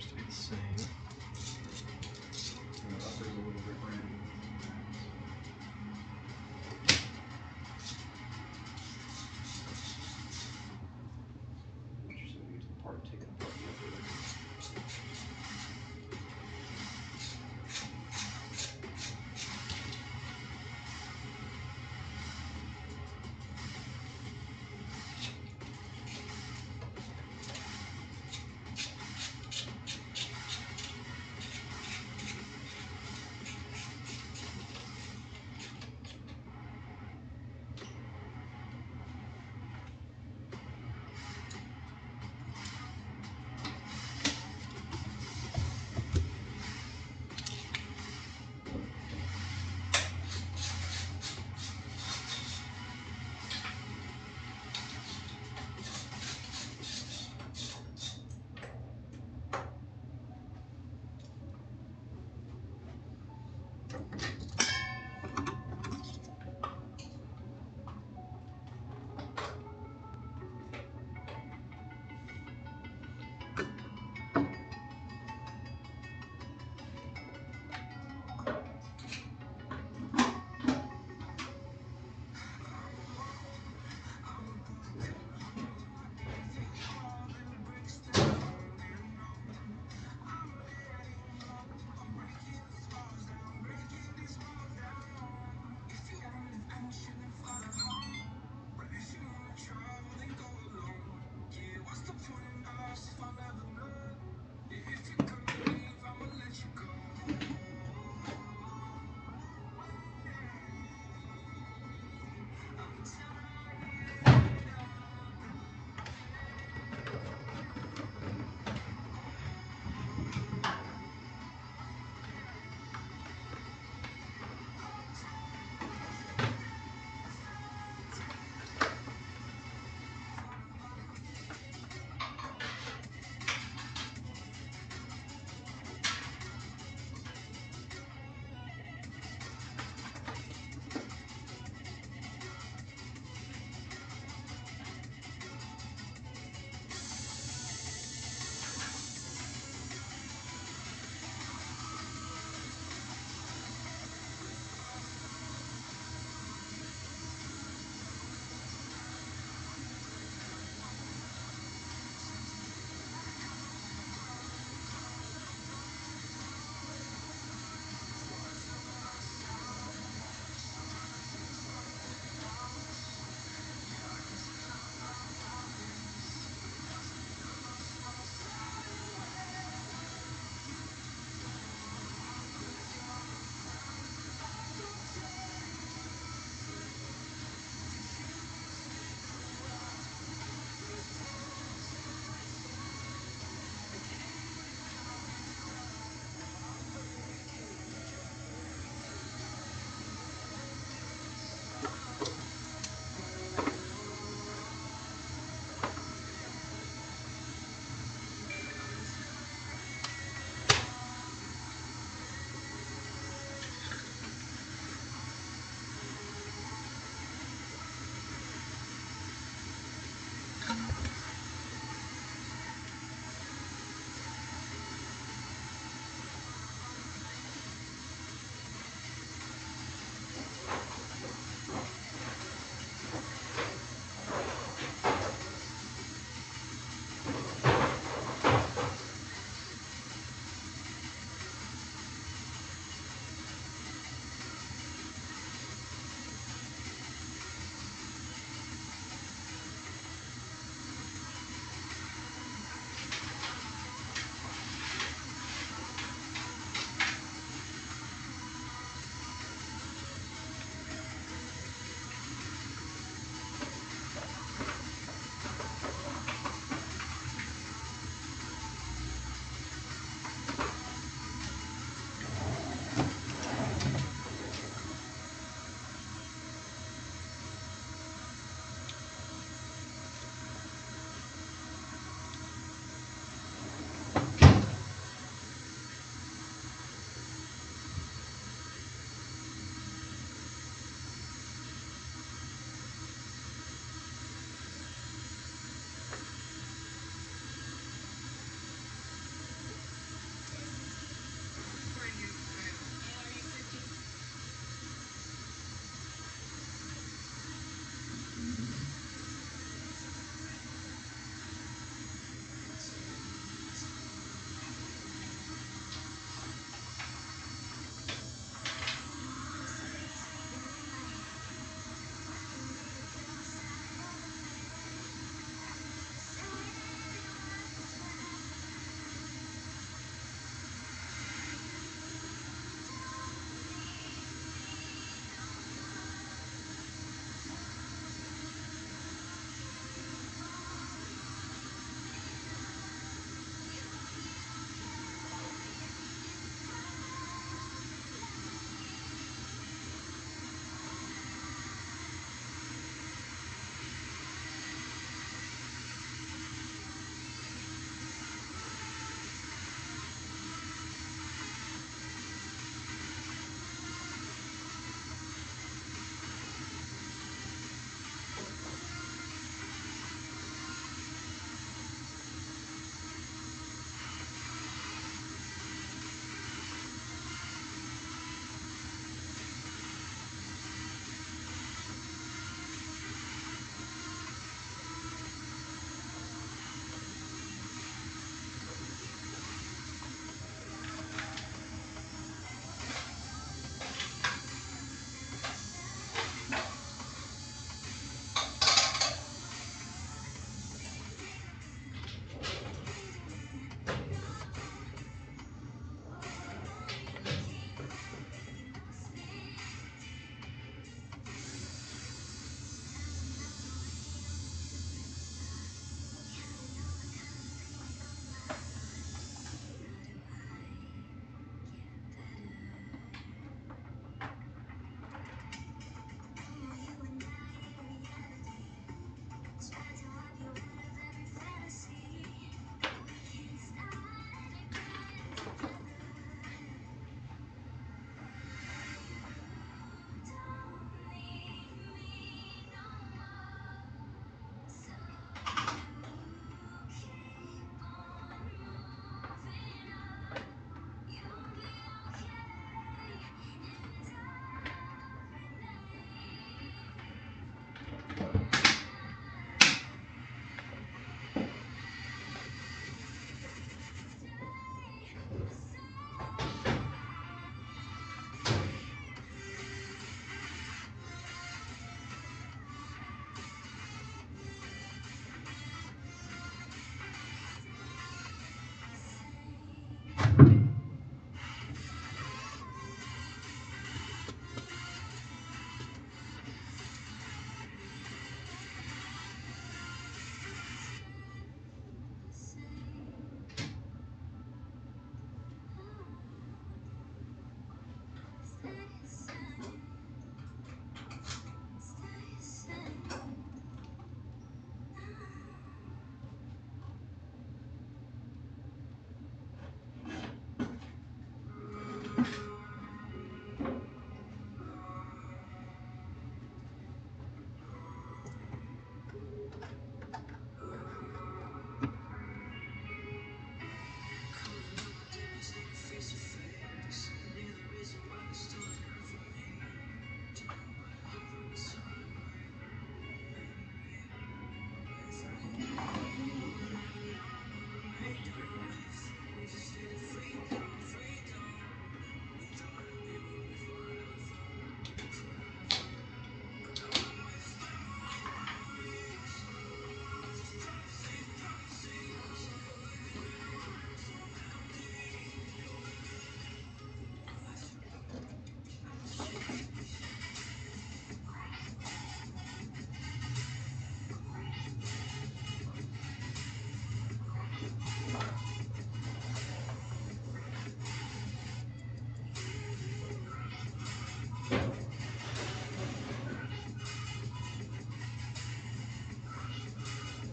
seems to be the same. Upper's a little different. Interesting to get to the part taken apart the upper.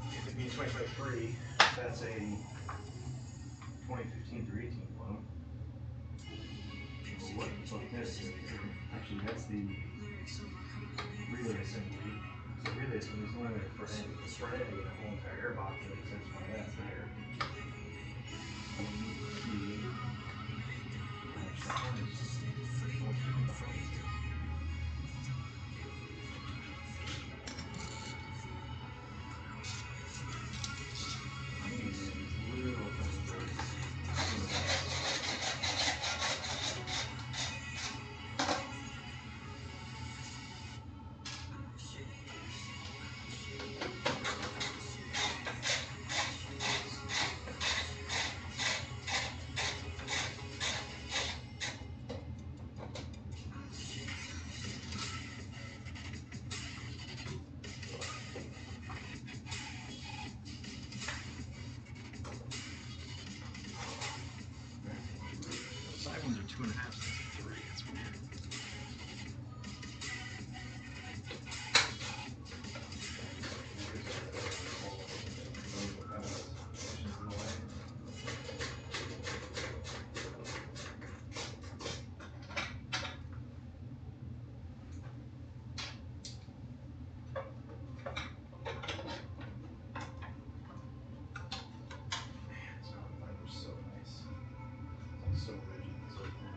If it being 2023, that's a 2015 through 18 loan. Well, what this is, actually that's the relay assembly. So relay assembly is the only way to front end. Because front ending a whole entire airbox really except for that's there. Side ones are 2.5, so it's 3. It's weird. So nice. It's so rigid and so cool.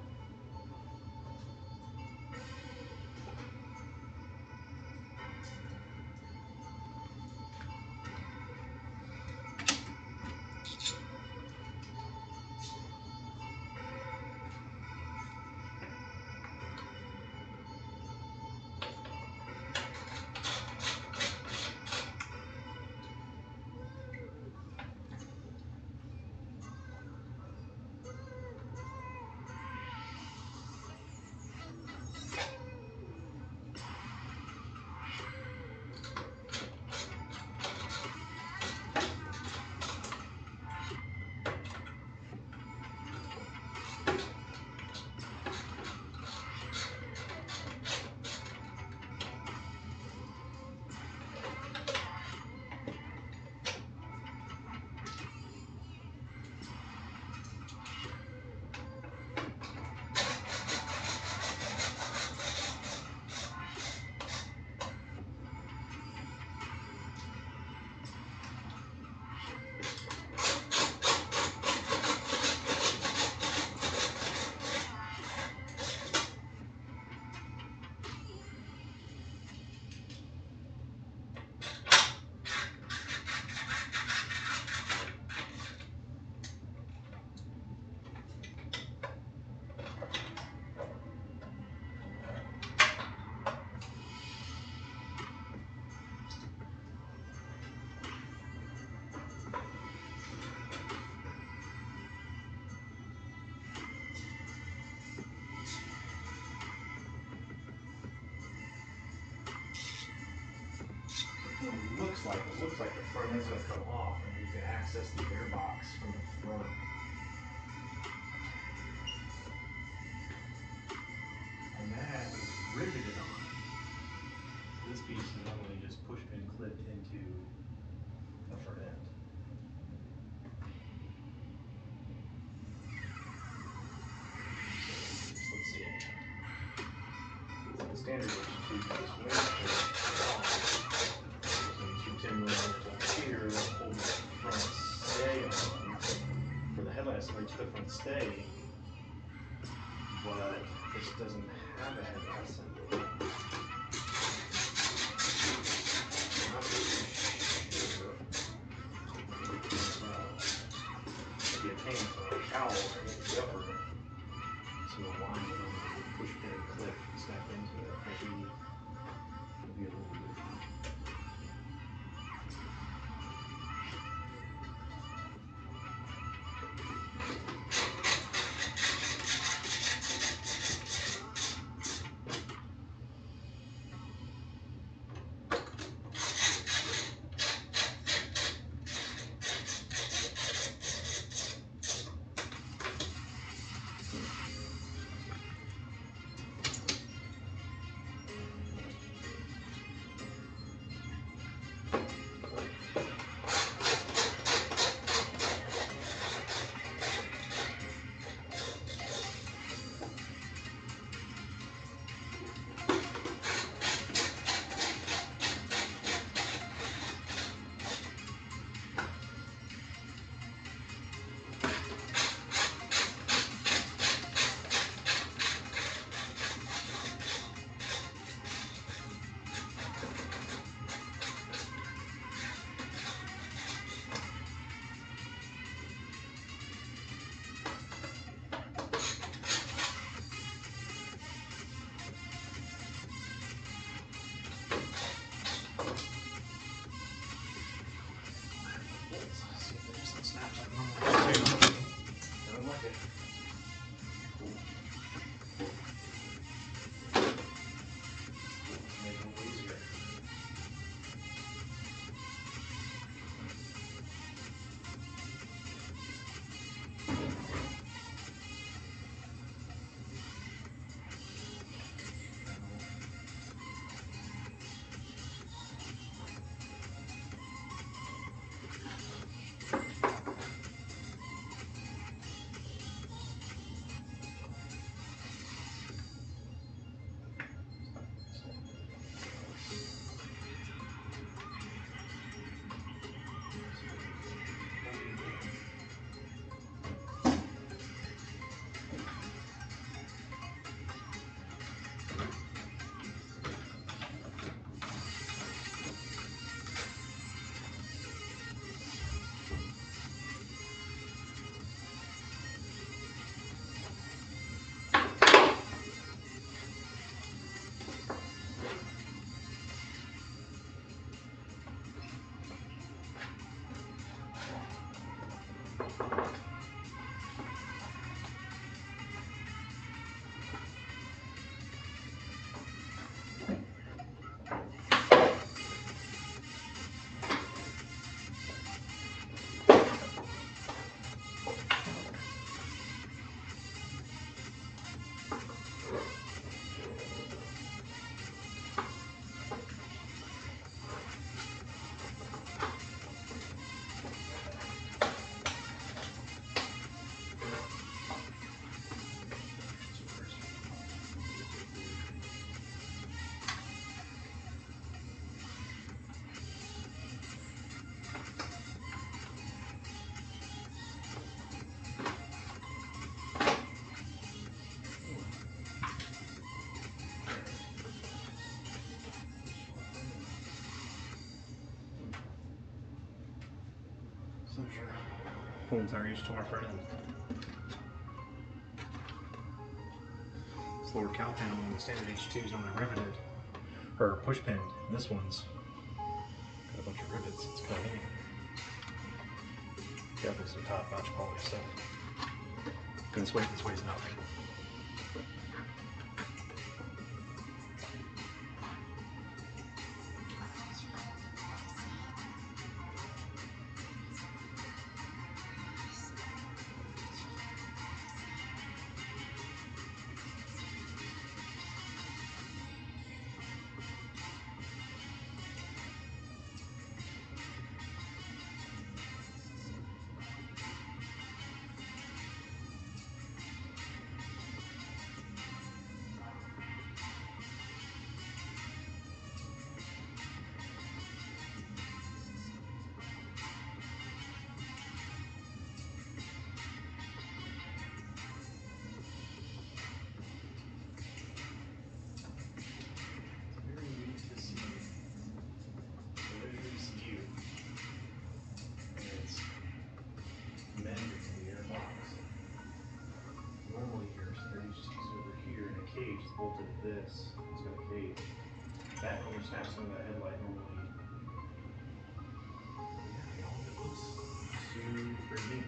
It looks like the front end's going to come off and you can access the airbox from the front. And that is riveted on. This piece is normally just push pin clipped into the front end. So let's see. The standard H2 this winch so 2 10mm here that hold the front stay on. For the headlight assembly to the front stay, but this doesn't have a headlight assembly. I'm not really sure. It'd be a pain for a cowl underneath the upper to align with a push pin clip snap into it. whole entire H2R front end. This lower cowl panel on the standard H2 is only riveted, or push pinned. And this one's got a bunch of rivets. It's cut in. Definitely some top-notch quality stuff. And this weighs nothing. Cage is bolted to this. It's got a cage. That only snaps into that headlight normally. Yeah, all of it looks super neat.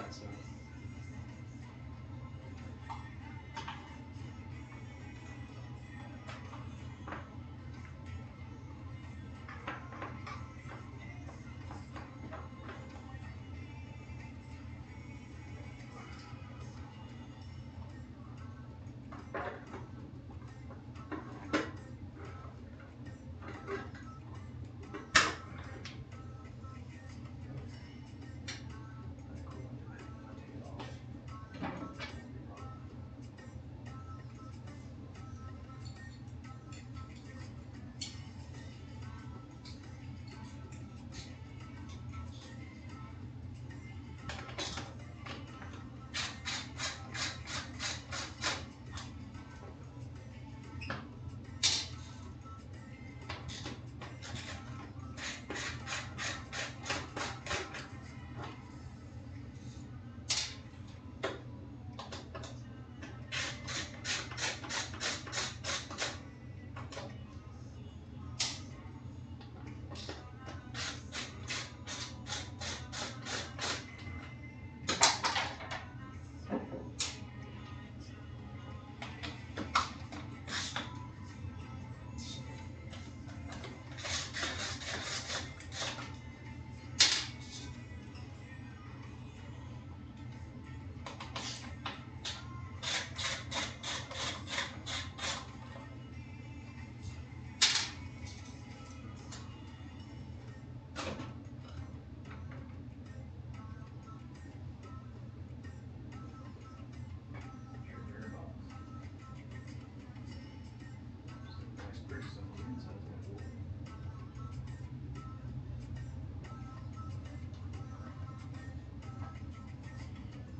that, so.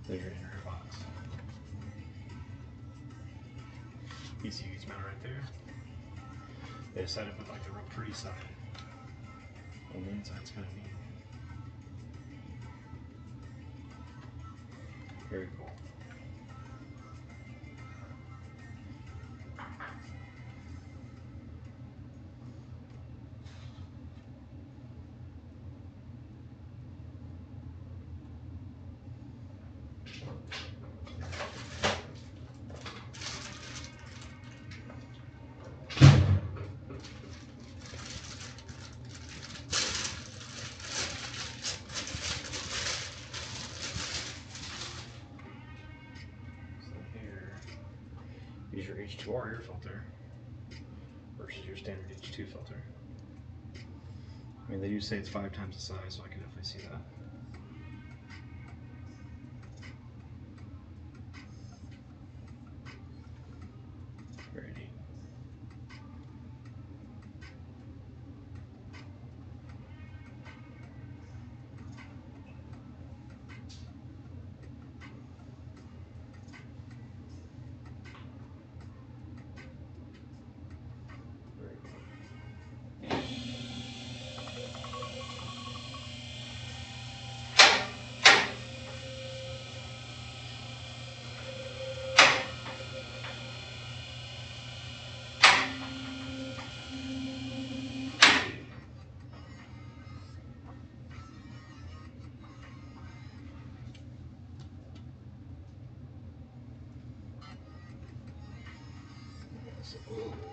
There's your inner box. ECU's mounted right there. They decided to put like the real pretty side on the inside. It's kind of neat. Very cool. Use your H2R air filter versus your standard H2 filter. I mean, they do say it's 5 times the size, so I can definitely see that. Very neat.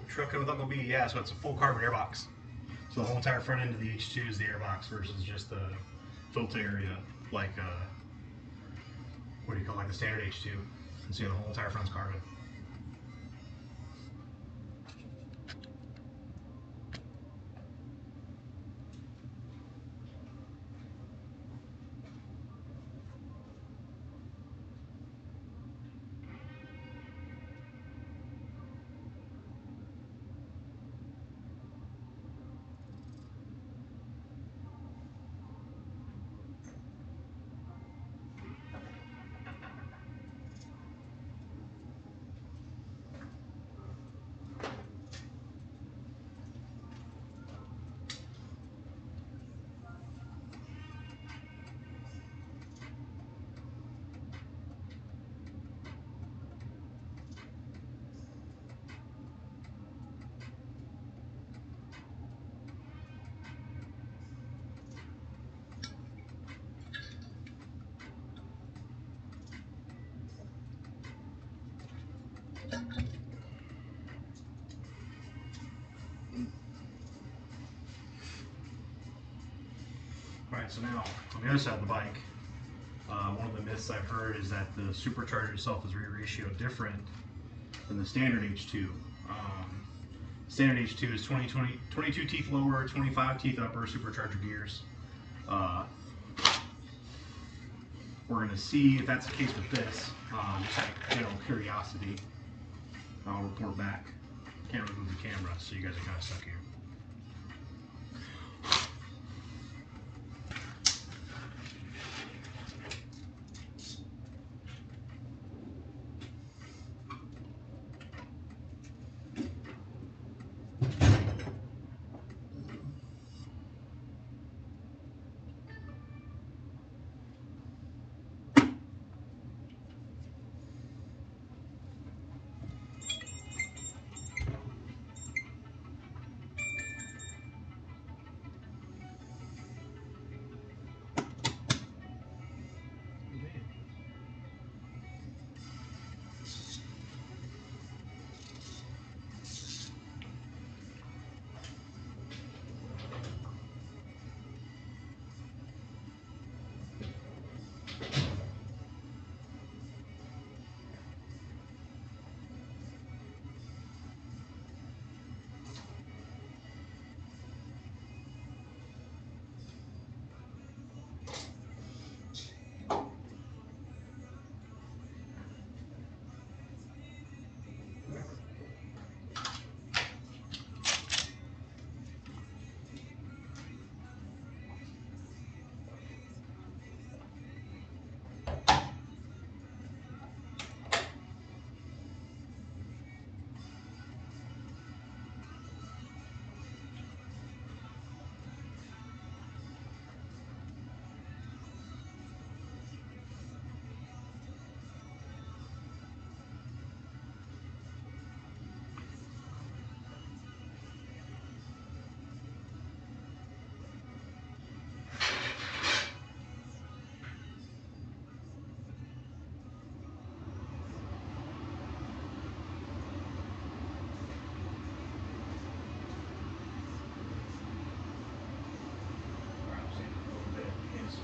Truck with Uncle B, yeah, so it's a full carbon airbox. So the whole entire front end of the H2 is the airbox versus just the filter area, like, what do you call it, like the standard H2. And so yeah, the whole entire front's carbon. Alright, so now on the other side of the bike, one of the myths I've heard is that the supercharger itself is ratio different than the standard H2. Standard H2 is 22 teeth lower, 25 teeth upper, supercharger gears. We're going to see if that's the case with this, just out of general curiosity. I'll report back. Can't remove the camera, so you guys are kind of stuck here.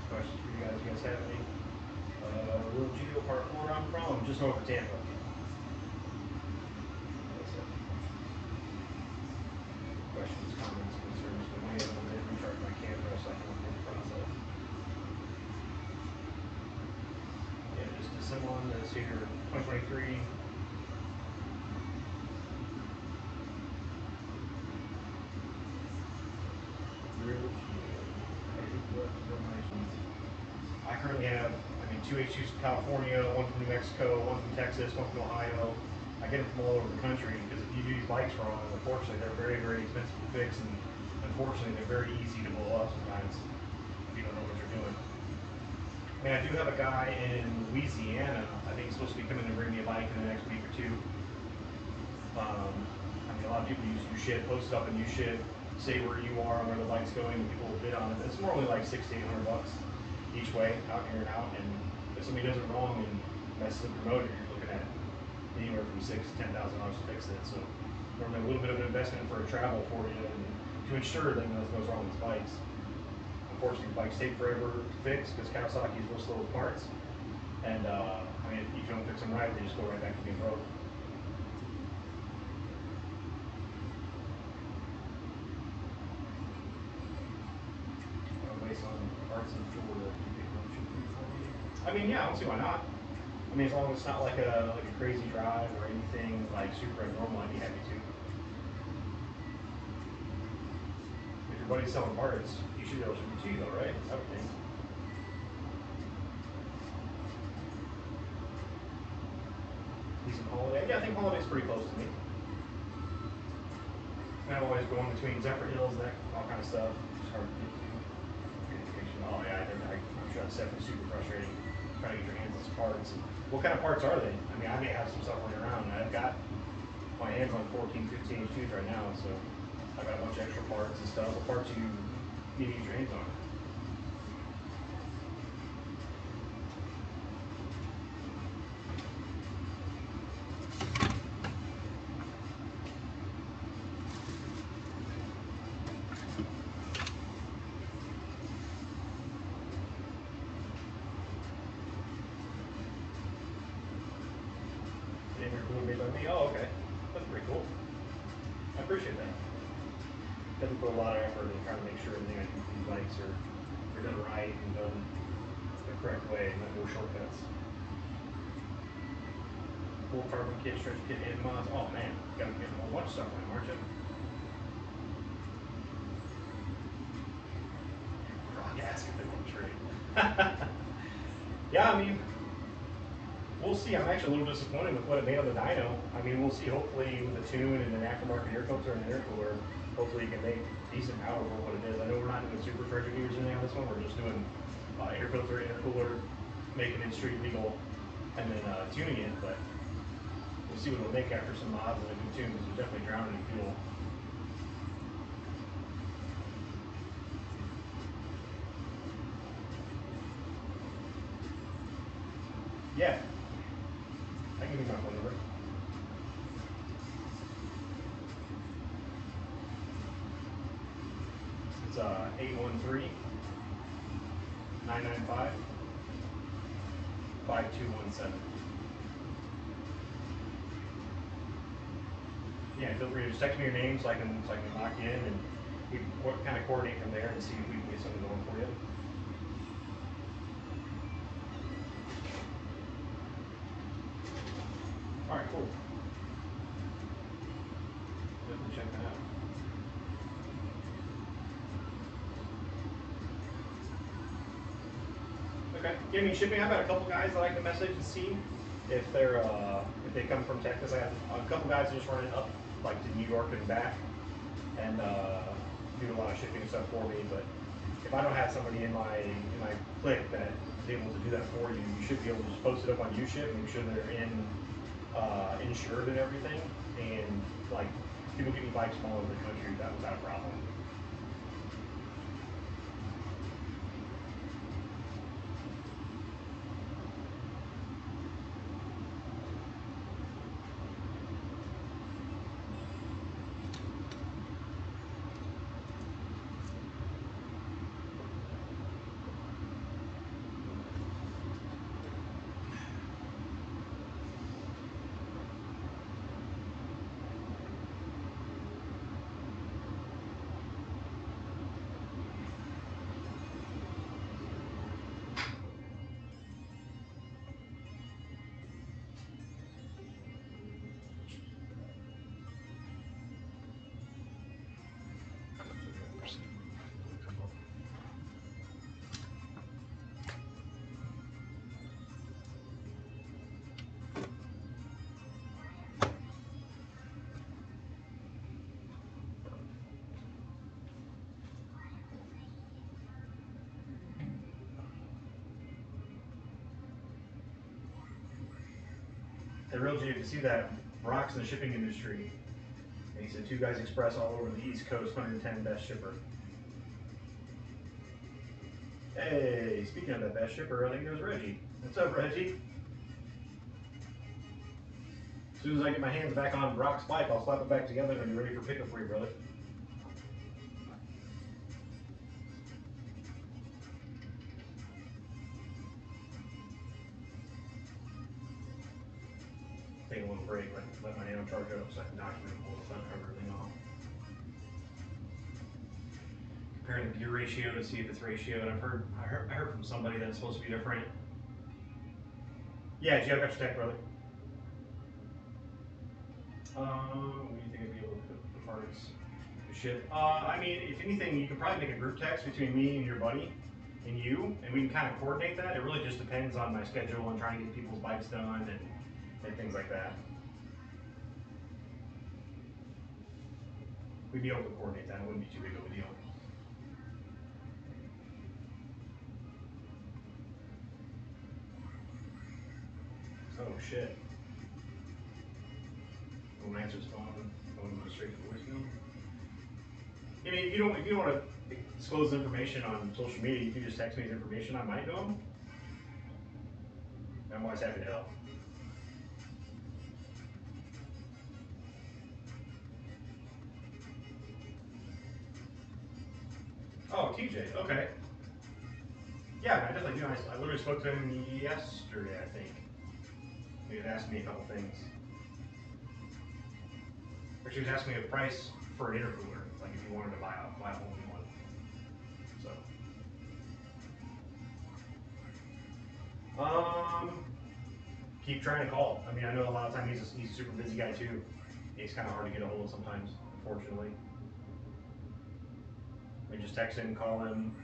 Questions for you guys? You guys have any? Little Geo Part 4, I'm from just north of Tampa. Questions, comments, concerns, but we have to recharge my camera so I can work the process. Yeah, just Disassembling this here 2023. I currently have, two H2s from California, one from New Mexico, one from Texas, one from Ohio. I get them from all over the country because if you do these bikes wrong, unfortunately, they're very, very expensive to fix, and unfortunately, they're very easy to blow up sometimes if you don't know what you're doing. I do have a guy in Louisiana. I think he's supposed to be coming to bring me a bike in the next week or two. A lot of people use U-Ship, post it up in U-Ship, say where you are and where the bike's going, and people will bid on it. It's more only like $600 to $800 each way, out here and out. And if somebody does it wrong and messes up your motor, you're looking at anywhere from $6,000 to $10,000 to fix it. So normally a little bit of an investment for a travel for you, and to ensure that nothing goes wrong with these bikes. Unfortunately, bikes take forever to fix because Kawasaki is real slow with parts. And if you don't fix them right, they just go right back to being broke. On parts in Florida, yeah, I don't see why not. As long as it's not like a crazy drive or anything like super abnormal, I'd be happy to. If your buddy's selling parts, you should be able to ship it to you though, right? I would think. Decent Holiday. Yeah, I think Holiday's pretty close to me. I'm always going between Zephyrhills, that all kind of stuff. It's hard to get to. Oh yeah, I'm sure that's definitely super frustrating trying to get your hands on some parts. And what kind of parts are they? I may have some stuff running around. I've got my hands on 14, 15 H2s right now, so I've got a bunch of extra parts and stuff. What parts you need to get your hands on? intercooler made by me. Oh, okay. That's pretty cool. I appreciate that. Definitely put a lot of effort in trying to make sure everything I do for these bikes are done right and done the correct way, no shortcuts. Full carbon kit, stretch kit, and mods. Oh man, you gotta get a whole bunch of stuff on them, aren't you? Rock acid if they want to trade. Yeah, I mean, we'll see. I'm actually a little disappointed with what it made on the dyno. I mean, we'll see. Hopefully, with a tune and an aftermarket air filter and an intercooler, hopefully you can make decent power for what it is. I know we're not doing supercharger gears in there on this one. We're just doing air filter, intercooler, making it street legal, and then tuning it. But we'll see what it'll make after some mods and a good tune, because it's definitely drowning in fuel. Yeah, I can give you my phone number. It's 813-995-5217. Yeah, feel free to just text me your name so I can lock you in, and we can kind of coordinate from there and see if we can get something going for you. All right, cool. Definitely check that out. Okay. Give me shipping. I've got a couple guys that I can message and see if they come from Texas. I have a couple guys that just run it up like to New York and back, and do a lot of shipping stuff for me. But if I don't have somebody in my clique that is able to do that for you, you should be able to just post it up on UShip, make sure they're insured and everything, and like people get me bikes from all over the country without a problem. And real G, if you see that, Brock's in the shipping industry. And he said 2 Guys Express all over the East Coast, 110 best shipper. Hey, speaking of that best shipper, I think it was Reggie. What's up, Reggie? As soon as I get my hands back on Brock's bike, I'll slap it back together and be ready for pickup for you, brother. Take a little break, let my nano charge up so I can document and pull the front cover everything off. Comparing the gear ratio to see if it's ratioed. I heard from somebody that it's supposed to be different. Yeah, G, I got your tech, brother. When do you think I'd be able to put the parts to ship? I mean, if anything, you could probably make a group text between me and your buddy and you, and we can kind of coordinate that. It really just depends on my schedule and trying to get people's bikes done and things like that. We'd be able to coordinate that. It wouldn't be too big of a deal. Oh shit. I won't answer his phone. I won't go straight to voicemail. I mean, if you don't want to disclose information on social media, you can just text me his information. I might know him. I'm always happy to help. Oh, TJ. Okay. Yeah, I definitely do. I literally spoke to him yesterday, I think. He had asked me a couple things. Actually, he was asking me the price for an intercooler, like if you wanted to buy a whole new one. So, keep trying to call. I mean, I know a lot of times he's a super busy guy too. He's kind of hard to get a hold of sometimes, unfortunately. We just text him, call him.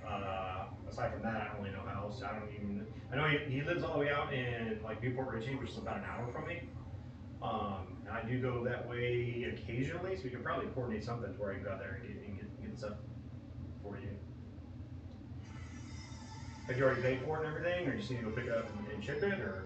Aside from that, I don't really know how else. I know he lives all the way out in like Newport Richey, which is about an hour from me. And I do go that way occasionally, so we could probably coordinate something to where I can go out there and get the stuff for you. Have you already paid for it and everything, or you just need to go pick it up and ship it, or?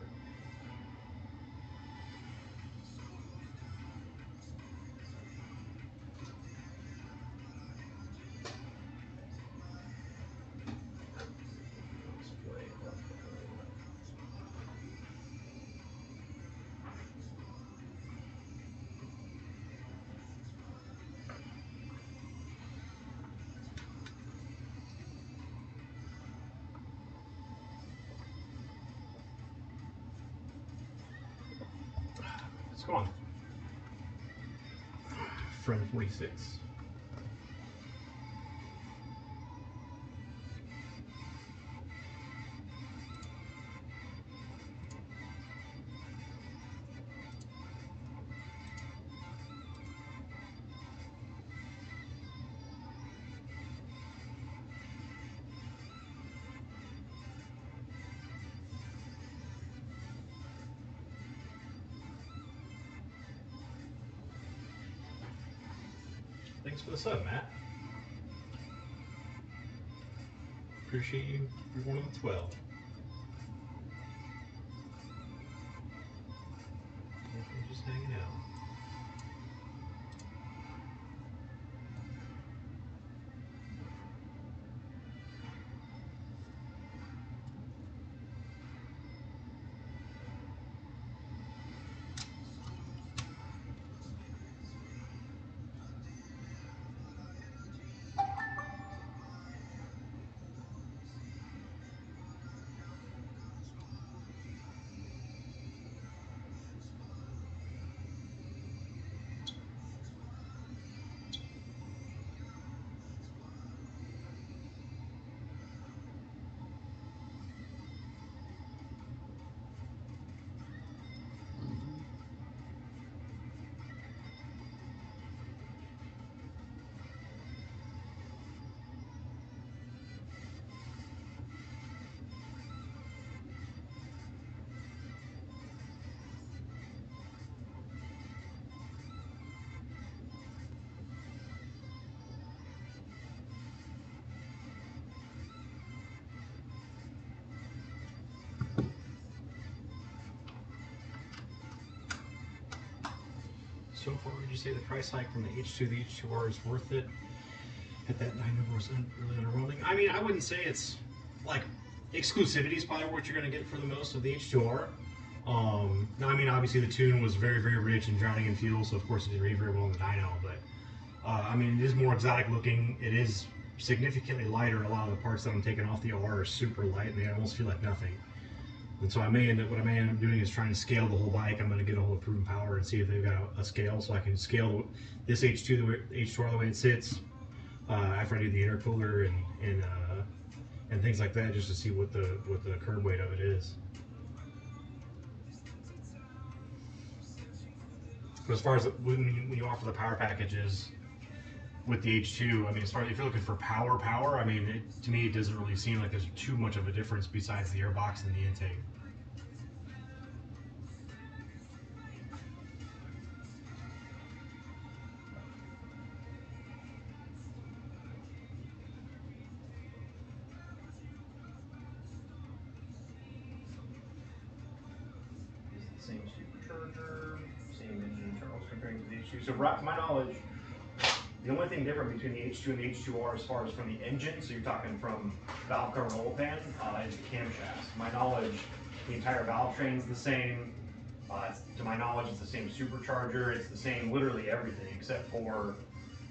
What's going on? Friend 46. Thanks for the sub, Matt. Appreciate you. You're one of the 12. We're just hanging out. So far, would you say the price hike from the H2 to the H2R is worth it? At that 9 number was really underwhelming. I mean, I wouldn't say it's like exclusivity is probably what you're going to get for the most of the H2R. Now, I mean, obviously the tune was very, very rich and drowning in fuel, so of course it did very, very well in the dyno. But I mean, it is more exotic looking. It is significantly lighter. A lot of the parts that I'm taking off the R are super light, and they almost feel like nothing. And so what I may end up doing is trying to scale the whole bike. I'm going to get a hold of Proven Power and see if they've got a scale, so I can scale this H2R the way it sits after I do the intercooler and things like that, just to see what the curb weight of it is. But as far as when you offer the power packages with the H2, I mean, as far as if you're looking for power, I mean, to me it doesn't really seem like there's too much of a difference besides the airbox and the intake. Same supercharger, same engine internals comparing to the H2. So, to my knowledge, the only thing different between the H2 and the H2R as far as from the engine, so you're talking from valve cover and oil pan, is the camshafts. To my knowledge, the entire valve train's the same. To my knowledge, it's the same supercharger. It's the same, literally everything, except for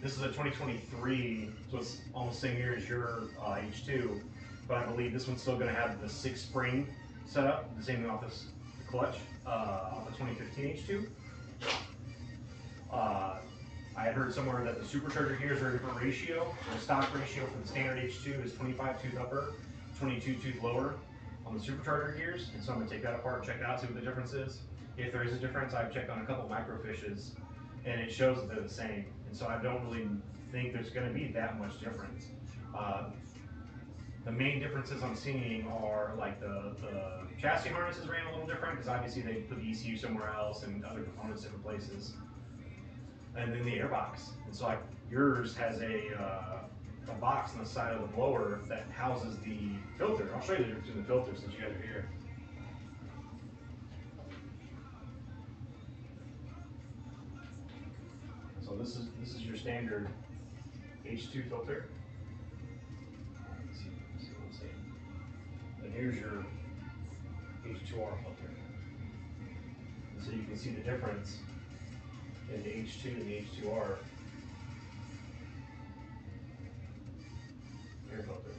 this is a 2023, so it's almost the same year as your H2. But I believe this one's still going to have the 6-spring setup, the same thing off this clutch, off the 2015 H2. I had heard somewhere that the supercharger gears are a different ratio. The stock ratio for the standard H2 is 25 tooth upper, 22 tooth lower on the supercharger gears. And so I'm gonna take that apart, check that out, see what the difference is. If there is a difference, I've checked on a couple microfishes and it shows that they're the same. And so I don't really think there's gonna be that much difference. Uh, the main differences I'm seeing are like the chassis harnesses ran a little different because obviously they put the ECU somewhere else and other components different places. And then the airbox. And so like yours has a box on the side of the blower that houses the filter. I'll show you the difference between the filters since you guys are here. So this is your standard H2 filter. Let's see what I'm saying. And here's your H2R filter. And so you can see the difference in the H2 and the H2R air filter.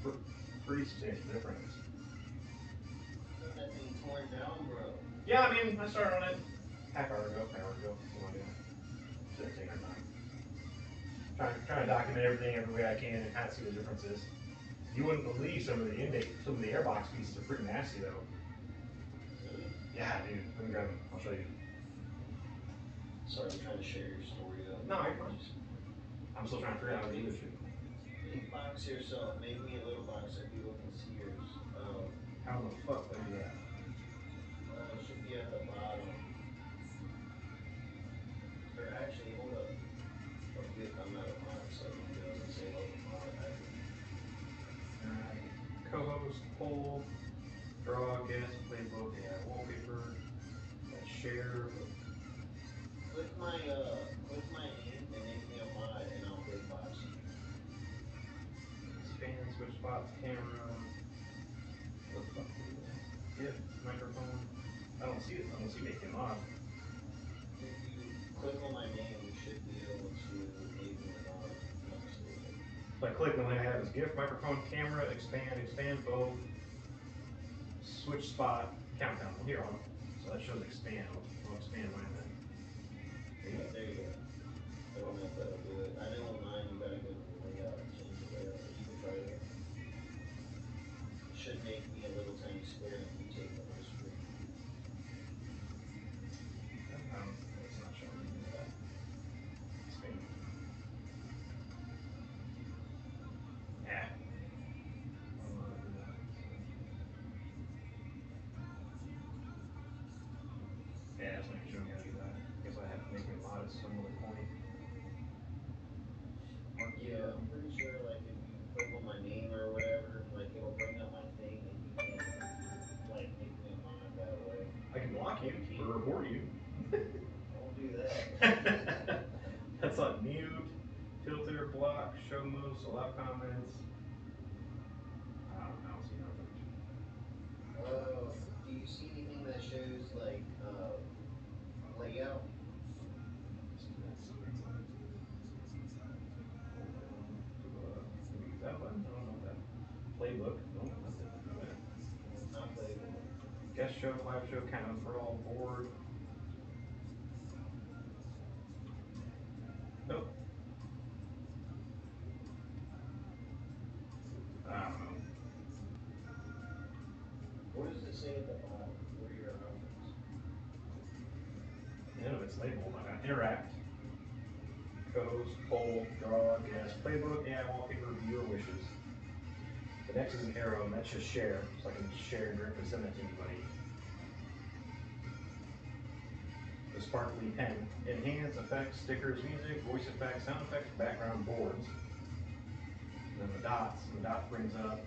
It's pretty substantial difference. That thing torn down, bro. Yeah, I mean, I started on it half hour ago, something like that. Should take our time. Trying to document everything every way I can and kind of see the differences. You wouldn't believe some of the airbox pieces are pretty nasty though. Really? Yeah, dude. Let me grab them. I'll show you. Sorry, I'm trying to share your story though. No, you're fine. I'm still trying to figure out how to do this shit. Big box here, so make me a little box so people can see yours. How the fuck do I do that? It should be at the bottom. Or actually, hold up. Oh, good, I'm out of mod, so it doesn't say hold the mod. Co-host, poll, draw, guest, playbook, yeah, wallpaper, share. Click my name and make me a mod, and I'll big box you. Expand, switch spots, camera. What the fuck is that? Yeah, microphone. I don't see it. I don't see making mod. If you click on my name, you should be able to make me a mod. If I'm not mistaken. So I click, the only thing I have is GIF, microphone, camera, expand both, switch spot, countdown. Well, here, so that shows expand. I'll expand mine then. There you go. I don't know if that'll do it. I know on mine you gotta go to the layout and change the layout, but you can try that. It should make me a little tiny square and mutate the whole screen. It's not showing me that. Expand. Yeah. I don't know how to do that. Yeah, it's not showing me how to do that. I guess I have to make it a mod at some other point. Yeah, I'm pretty sure like if you click on my name or whatever, like it'll bring up my thing and you can like make me a mod that way. I can block you Repeat. or report you. Don't do that. That's like mute, filter, block, show most, allow comments. I don't see nothing. Do you see anything that shows like layout? Can we use that button? I don't know what that. Playbook. No, nothing. Do that. No, it's not playable. Guest show, live show, count for all board. Nope. I don't know. What does it say at the bottom? What are your options? None of it's labeled. I got interact, co-host, poll, draw, guest, playbook, and wallpaper, viewer wishes. The next is an arrow, and that's just share, so I can share and directly send that to anybody. The sparkly pen, enhance, effects, stickers, music, voice effects, sound effects, background boards. And then the dots, and the dot brings up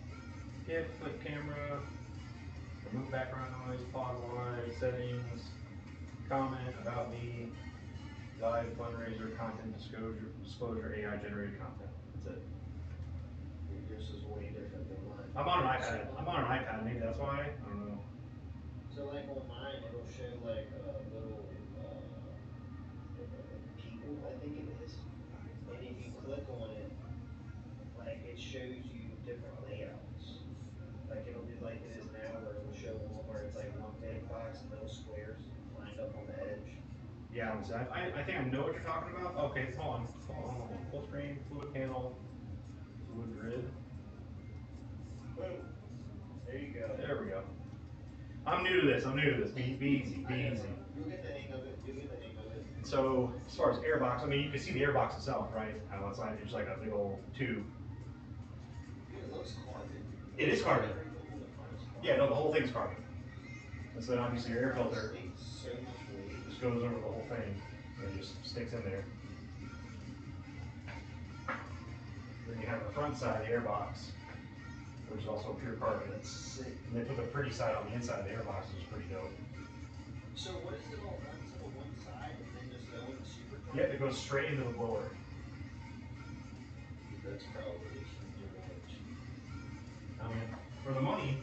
GIF, flip camera, remove background noise, pause live, settings, comment, about me, live fundraiser, content disclosure, AI generated content. That's it. Yours is way different than mine. I'm on an iPad. Maybe that's why. I don't know. So like on mine, it'll show like a little people, I think it is. And if you click on it, like it shows you different layouts. Like it'll do like it is now, where it'll show one where it's like one big box and little squares lined up on the edge. Yeah, I think I know what you're talking about. Okay, hold on. Full screen, fluid panel, fluid grid. Boom. There you go. There we go. I'm new to this. Be easy. Be easy. You'll get the hang of it. You'll get the hang of it. So as far as airbox, I mean, you can see the airbox itself, right? How it's like a big old tube. Dude, it looks carbon. It is carbon. Yeah, no, the whole thing's carbon. And so then obviously your air filter So much weight. just goes over the whole thing and just sticks in there. Then you have the front side of the airbox, which is also pure carbon. That's sick. And they put the pretty side on the inside of the airbox, which is pretty dope. So what does it all run to the one side and then just go in the supercharger? Yeah, it goes straight into the blower. That's probably too much. I mean, for the money,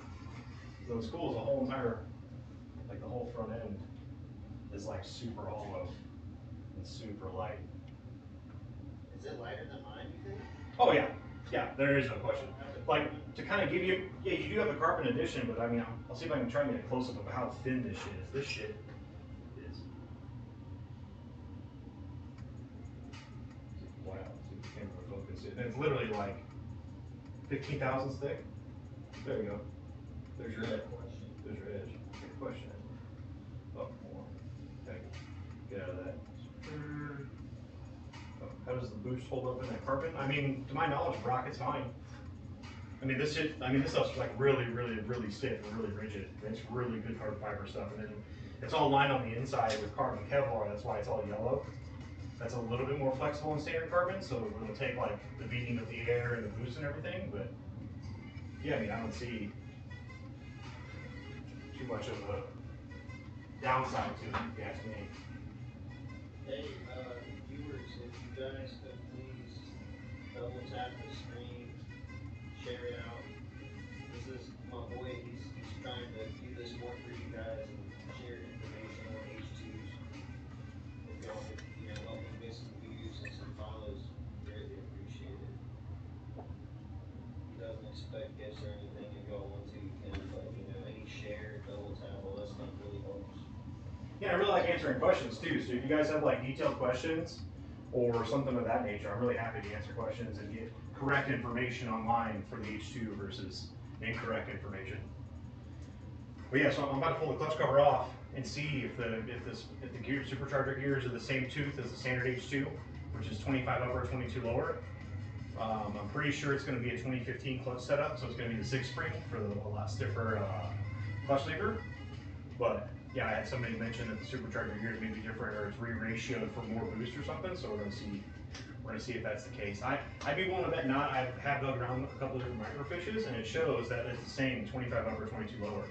those schools, the whole entire, like the whole front end is like super hollow and super light. Is it lighter than mine, you think? Oh yeah, yeah, there is no question. Like, to kind of give you, yeah, you do have a carbon addition, but I mean, I'll see if I can try and get a close-up of how thin this shit is. This shit is, wow, see if the camera will focus it. And it's literally like 15 thousandths thick. There we go. There's your edge. There's your edge. Good question. Oh, more. Okay, get out of that. Oh, how does the boost hold up in that carbon? I mean, to my knowledge, Rocket's fine. I mean, this stuff's like really stiff and really rigid. It's really good hard fiber stuff. And then it's all lined on the inside with carbon Kevlar. That's why it's all yellow. That's a little bit more flexible than standard carbon, so it'll take like the beating of the air and the boost and everything. But yeah, I mean, I don't see too much of a downside to it, if you ask me. Hey, viewers, if you guys could please double tap the screen, share it out. This is my boy, he's trying to do this more for you guys and share information on H2s. If y'all could, help him get some views and some follows, greatly appreciate it. He doesn't expect gifts or anything. If y'all want to, you can, but any share, double tap, all that stuff really helps. Yeah, I really like answering questions too. So if you guys have like detailed questions or something of that nature, I'm really happy to answer questions and get correct information online for the H2 versus incorrect information. But yeah, so I'm about to pull the clutch cover off and see if the gear supercharger gears are the same tooth as the standard H2, which is 25 upper, 22 lower. I'm pretty sure it's going to be a 2015 clutch setup, so it's going to be the 6-spring for a lot stiffer clutch lever. But yeah, I had somebody mention that the supercharger gears may be different, or it's re-ratioed for more boost or something. So we're gonna see if that's the case. I'd be willing to bet not. I have dug around a couple of different microfishes, and it shows that it's the same 25 upper, 22 lower.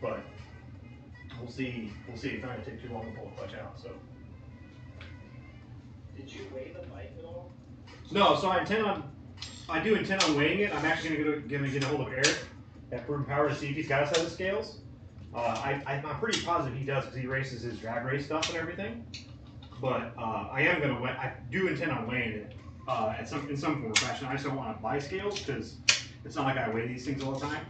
But we'll see. It's not gonna take too long to pull the clutch out. So. Did you weigh the bike at all? No. So I do intend on weighing it. I'm actually gonna get a hold of Eric at Proven Power to see if he's got a set of scales. I'm pretty positive he does because he races his drag race stuff and everything. But I do intend on weighing it in some form or fashion. I just don't want to buy scales because it's not like I weigh these things all the time.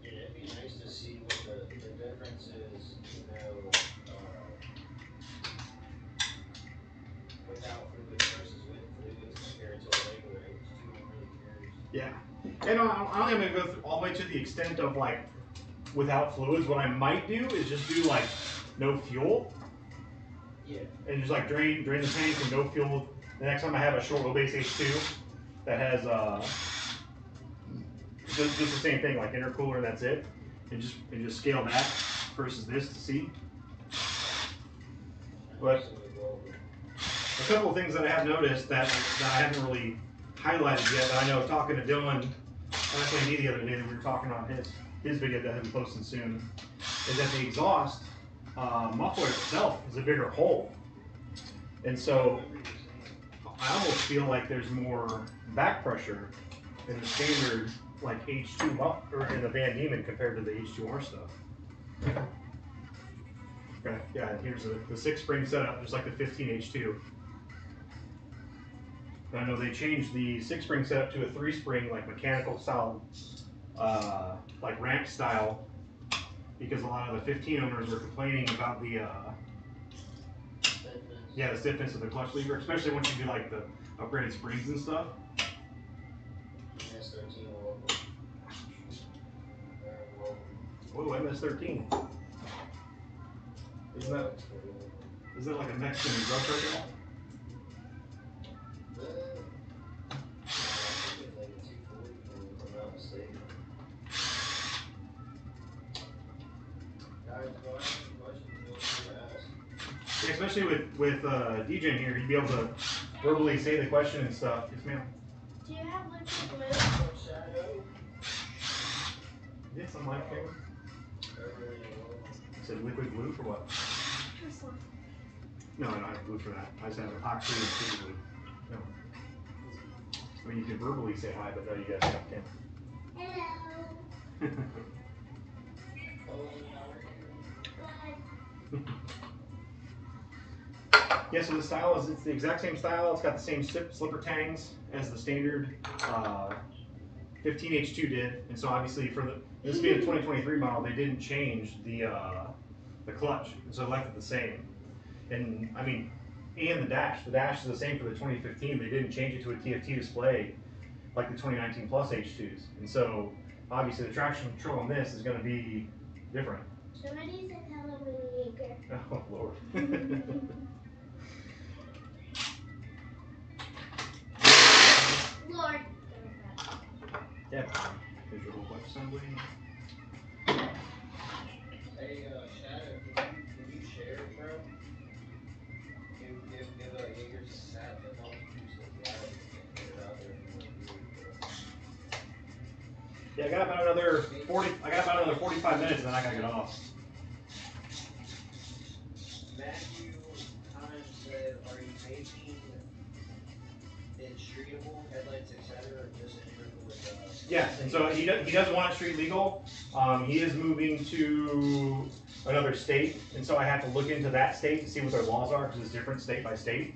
Yeah, it'd be nice to see what the difference is, without fluids versus with fluids compared to a regular H2. I'm really curious. Yeah. And I don't think I'm going to go all the way to the extent of like without fluids. What I might do is just do like no fuel. Yeah. And just like drain the tank and no fuel. The next time I have a short wheelbase H2 that has just the same thing, like intercooler and that's it. And just scale that versus this to see. But a couple of things that I have noticed that I haven't really highlighted yet, that I know talking to Dylan and actually me the other day that we were talking on his video that he'll be posting soon, is that the exhaust muffler itself is a bigger hole. And so I almost feel like there's more back pressure in the standard like H2 muffler in the Van Diemen compared to the H2R stuff. Okay, yeah, here's the 6-spring setup, just like the 15 H2. I know they changed the 6-spring setup to a 3-spring, like mechanical style, like ramp style, because a lot of the 15 owners were complaining about the the stiffness of the clutch lever, especially once you do like the upgraded springs and stuff. MS13 Whoa, MS13. Isn't that like a Mexican drug cartel? Yeah, especially with DJ in here, he'd be able to verbally say the question and stuff. Yes, ma'am. Do you have liquid glue? Yes, I'm live camera. Said liquid glue for what? This one. No, I don't have glue for that. I just have epoxy and super glue. No. I mean, you can verbally say hi, but no, you guys can't. Hello. Yeah, so the style it's the exact same style. It's got the same slipper tangs as the standard 15 H2 did, and so obviously for this being a 2023 model, they didn't change the clutch, and so it left it the same. And I mean, and the dash is the same for the 2015. They didn't change it to a TFT display like the 2019 Plus H2s, and so obviously the traction control on this is going to be different. Somebody said hello, Willie Yeager. Oh Lord. Lord. Yeah. Here's your whole clutch assembly. Hey, Shadow, can you share it, bro? Give Yeager's a sap that helps boost his life and get it out there and Yeah, I got about another 45 minutes, and then I gotta get off. Matthew Hines said, are you making it streetable, headlights, etc., or just integral with Yes, and so he does want it street legal. He is moving to another state, and so I have to look into that state to see what their laws are, because it's different state by state.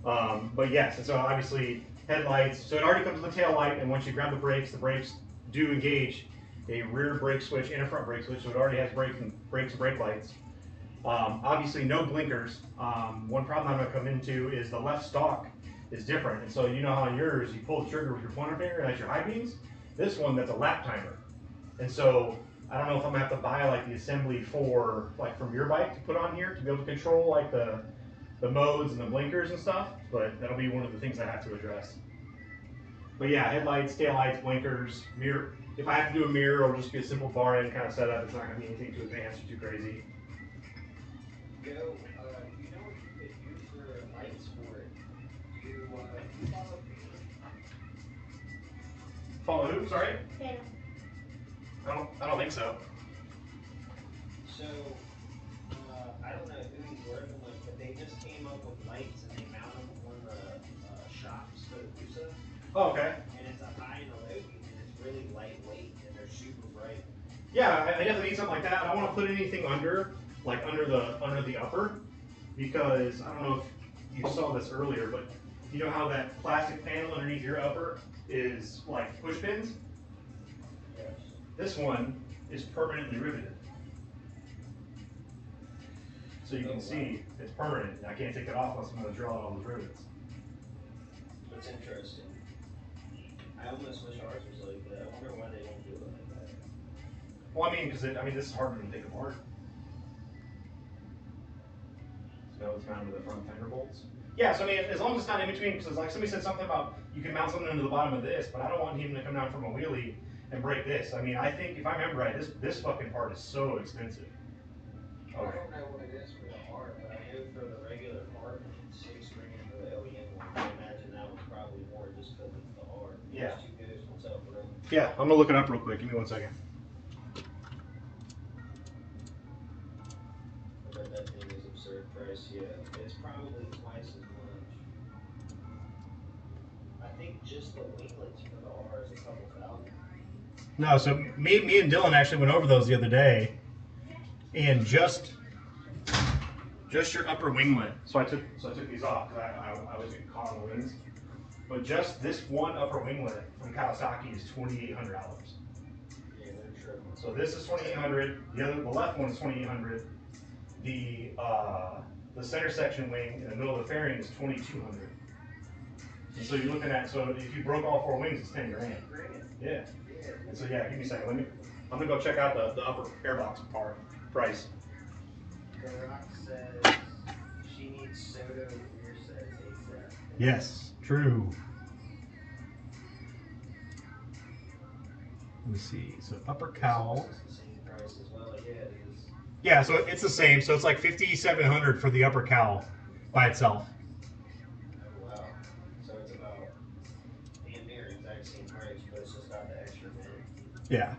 But yes, and so obviously headlights, so it already comes with the tail light, and once you grab the brakes do engage a rear brake switch and a front brake switch, so it already has brakes and brake lights. Obviously no blinkers. One problem I'm going to come into is the left stalk is different, and so you know how on yours you pull the trigger with your pointer finger and that's your high beams. This one, that's a lap timer, and so I don't know if I'm gonna have to buy like the assembly for like from your bike to put on here to be able to control like the modes and the blinkers and stuff, but that'll be one of the things I have to address. But yeah, headlights, taillights, blinkers, mirror. If I have to do a mirror, it'll just be a simple bar end kind of setup. It's not gonna be anything too advanced or too crazy. Go, you know what you could use for lights for it? Do you Follow who? Sorry? Okay. I don't think so. So, I don't know who he's working with, but they just came up with lights and they mount them on the shocks for the Busa. Oh, okay. And it's a high and a low beam, and it's really lightweight, and they're super bright. Yeah, I definitely need something like that. I don't want to put anything under, like under the upper, because I don't know if you saw this earlier, but you know how that plastic panel underneath your upper is like push pins? Yes. This one is permanently riveted. So you can see it's permanent. I can't take it off unless I'm going to drill out all those rivets. That's interesting. I almost wish ours was like that. I wonder why they don't do it like that. Well, I mean, because this is harder to take apart. So it's mounted to the front fender bolts. Yeah, so I mean, as long as it's not in between, because like somebody said something about you can mount something into the bottom of this, but I don't want him to come down from a wheelie and break this. I mean, I think if I remember right, this fucking part is so expensive. I don't know what it is for the R, but I know for the regular part, it's 6 ringing for the OEM one. I imagine that one's probably more just because it's the R. Yeah. It's 2 goes, what's up, bro? Yeah, I'm gonna look it up real quick. Give me 1 second. I bet that thing is absurd price, yeah. It's probably twice as much. I think just the winglets for the R is a couple thousand. No, so me and Dylan actually went over those the other day, and just your upper winglet. So I took these off because I was getting caught on the wings. But just this one upper winglet from Kawasaki is $2,800. Yeah, they're tripping. So this is $2,800. The left one is $2,800. The center section wing in the middle of the fairing is $2,200. And so you're looking at, so if you broke all four wings, it's 10 grand. Yeah. And so yeah, give me a second. I'm gonna go check out the upper airbox price. The Rock says she needs Soto rear sets ASAP. Yes, true. Let me see. So upper cowl. It's the same price as well. Yeah, it is. Yeah, so it's the same. So it's like $5,700 for the upper cowl by itself. Oh wow. So it's about damn near exact same price, but it's just got the extra vent. Yeah.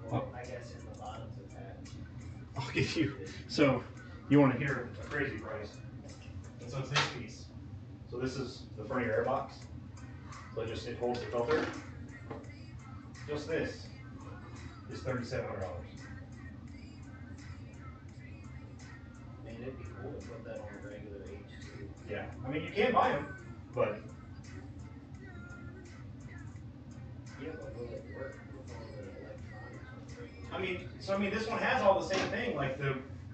Well, I guess in the bottom's attached. I'll give you. So you want to hear a crazy price? And so it's this piece. So this is the front of your airbox. So it holds the filter. Just this is $3,700. Man, it'd be cool to put that on a regular H2. Yeah, I mean you can buy them, but Yeah, but will it work with all the electronics on the regular? I mean this one has all the same thing. Like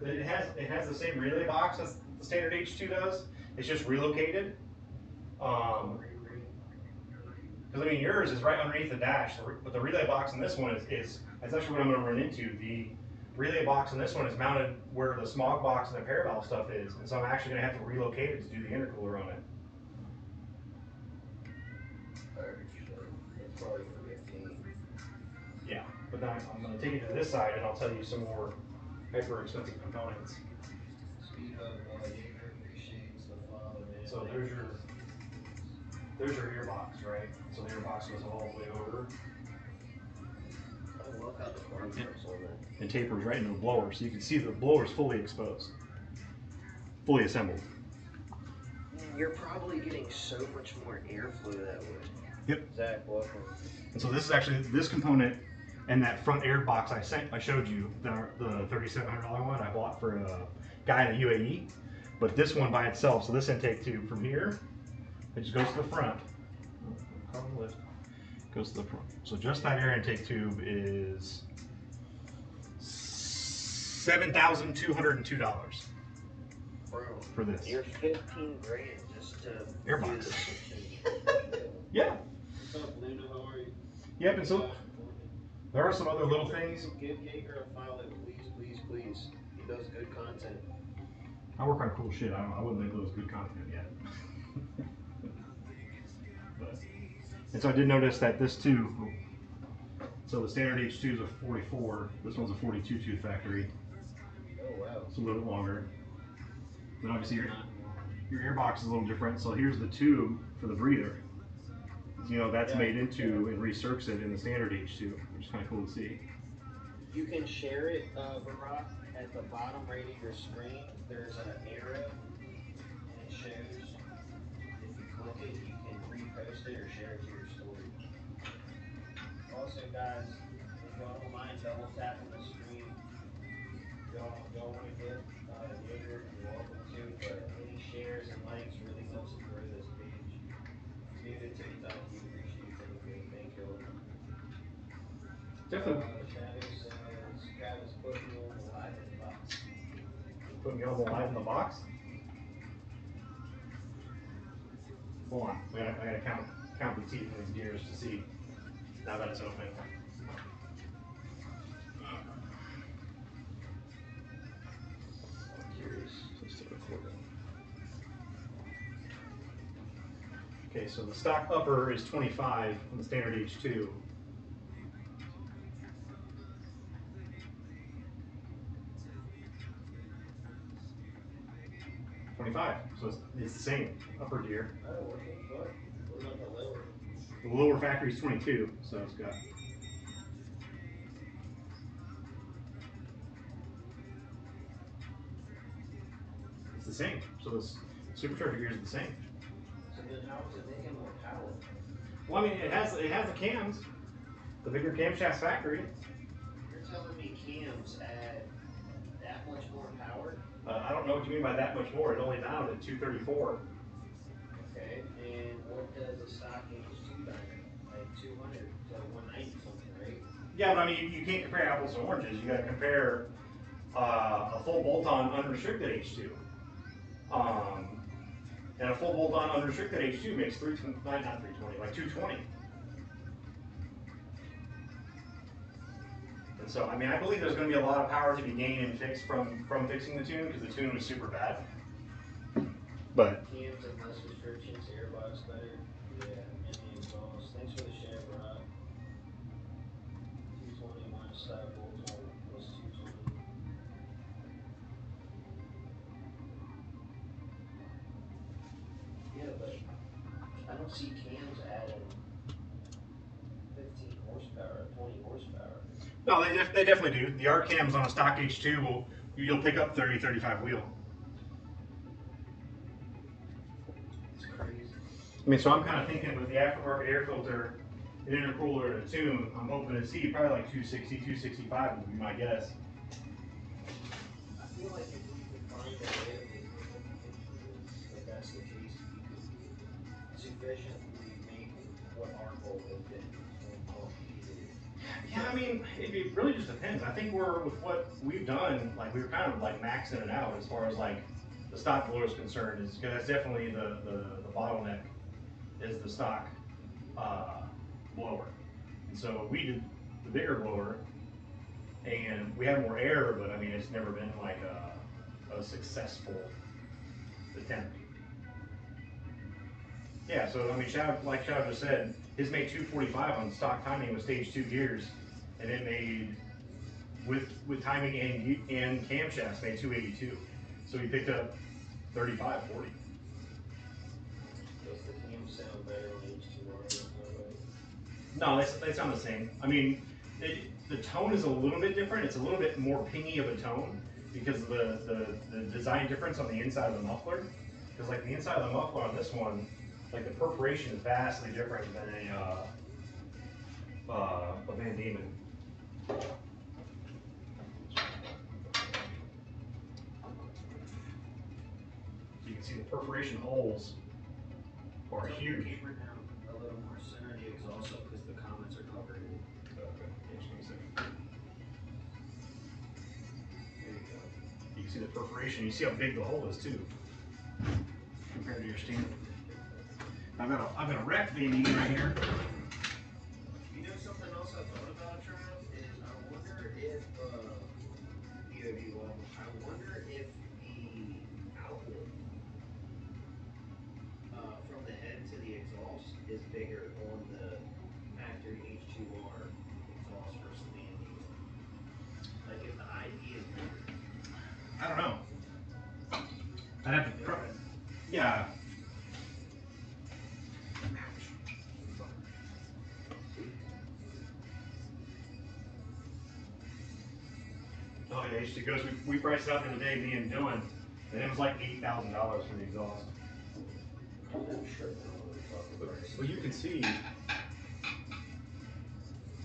it has the same relay box as the standard H2 does. It's just relocated. Because I mean yours is right underneath the dash, but the relay box in this one is that's actually what I'm going to run into. The relay box in this one is mounted where the smog box and the pair valve stuff is, and so I'm actually going to have to relocate it to do the intercooler on it. It's probably for 15. Yeah, but then I'm going to take it to this side and I'll tell you some more hyper expensive components. Speed of Jaeger appreciates the father, man. So there's your earbox, right? So the earbox goes all the way over. I love how the corn comes on there. And tapers right into the blower, so you can see the blower is fully exposed, fully assembled. Man, you're probably getting so much more airflow that way. Yep. Zach, welcome. And so this is actually this component and that front air box I showed you, the $3,700 one I bought for a guy in the UAE. But this one by itself, so this intake tube from here, it just goes to the front. Goes to the front. So just that air intake tube is $7,202 Bro, for this. you're 15 grand just to Airbox. do this. Yeah. What's up, Luna? How are you? Yep, and so there are some other little things. Give Jaeger a follow, please, please, please. He does good content. I work on cool shit. I wouldn't label it as good content yet. And so I did notice that this too, so the standard H2 is a 44, this one's a 42 tooth factory. Oh wow. It's a little bit longer. But obviously your airbox is a little different. So here's the tube for the breather. You know, that's made into and recircs it in the standard H2, which is kind of cool to see. You can share it, Barack, at the bottom right of your screen. There's an arrow, and it shows. If you click it, you can repost it or share it to your story. Also, guys, if y'all don't mind double tapping the screen, y'all want to give Jaeger, you're welcome to, but any shares and likes really helps to grow this page. Do the TikTok, we appreciate anything. Thank you. Definitely. Shadow says, Travis put me on the live in the box. Put me on the live in the box. Hold on, I gotta count the teeth in these gears to see now that it's open. I'm curious. Okay, so the stock upper is 25 on the standard H2. So it's the same upper gear. Oh, what the fuck? What about the lower? The lower factory is 22, so it's got. It's the same. So this supercharger gear is the same. So then how is it making more power? Well, I mean, it has the cams, the bigger camshaft factory. You're telling me cams add that much more power? I don't know what you mean by that much more. It only mounted at 234. Okay, and what does Yeah, but I mean, you can't compare apples to oranges. You got to compare a full bolt-on unrestricted H2. And a full bolt-on unrestricted H2 makes not 320, like 220. And so, I mean, I believe there's going to be a lot of power to be gained and fixed from fixing the tune, because the tune was super bad. But Cams and less restrictions, airbox better. Yeah, and the exhaust. Thanks for the share, bro. 220 minus stock bolt-on was 220. Yeah, but I don't see cams adding 15 horsepower, 20 horsepower. no, they definitely do. The arc cams on a stock H2 you'll pick up 30, 35 wheel. It's crazy. I mean, so I'm kind of thinking with the aftermarket air filter, an intercooler, and a tune, I'm hoping to see probably like 260, 265 would be my guess. I feel like if we could find a way to make confidential, if that's the case, we could sufficiently make what our goal has been on easily. Yeah, I mean, it really just depends. I think with what we've done, like we're kind of like maxing it out as far as like the stock blower is concerned, is because that's definitely the bottleneck is the stock blower. And so we did the bigger blower, and we have more air, but I mean, it's never been like a successful attempt. Yeah, so I mean, like Shaw just said, his made 245 on stock timing with stage 2 gears, and it made with timing and camshafts made 282. So he picked up 35, 40. Does the cam sound better on H2R? No, they sound the same. I mean, the tone is a little bit different. It's a little bit more pingy of a tone because of the design difference on the inside of the muffler. Because like the inside of the muffler on this one, like the perforation is vastly different than a Van Diemen. You can see the perforation holes are huge. Camera down a little more, center the exhaust up because the comments are covering it. Okay, just give me a second. There you go. You can see the perforation. You see how big the hole is too, compared to your standard. I've got a wreck being right here. You know something else I thought about, Trav, is I wonder if I wonder if the outlet from the head to the exhaust is bigger on the factory H2R exhaust versus the Van Diemen. Like if the ID is bigger. I don't know. I'd have to. Yeah. Oh yeah, H2 goes. We priced it out the other day, me and Dylan, and it was like $8,000 for the exhaust. Well, you can see,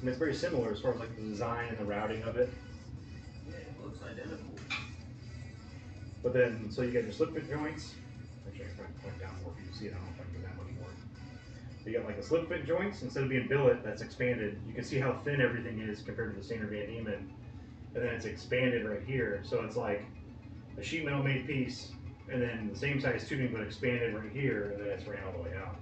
and it's very similar as far as like the design and the routing of it. Yeah, it looks identical. But then, so you get your slip fit joints. Actually, I can point down more for you to see it. I don't know if I can do that much more. You got like the slip fit joints, instead of being billet, that's expanded. You can see how thin everything is compared to the standard Van Diemen. And then it's expanded right here. So it's like a sheet metal made piece, and then the same size tubing, but expanded right here, and then it's ran all the way out.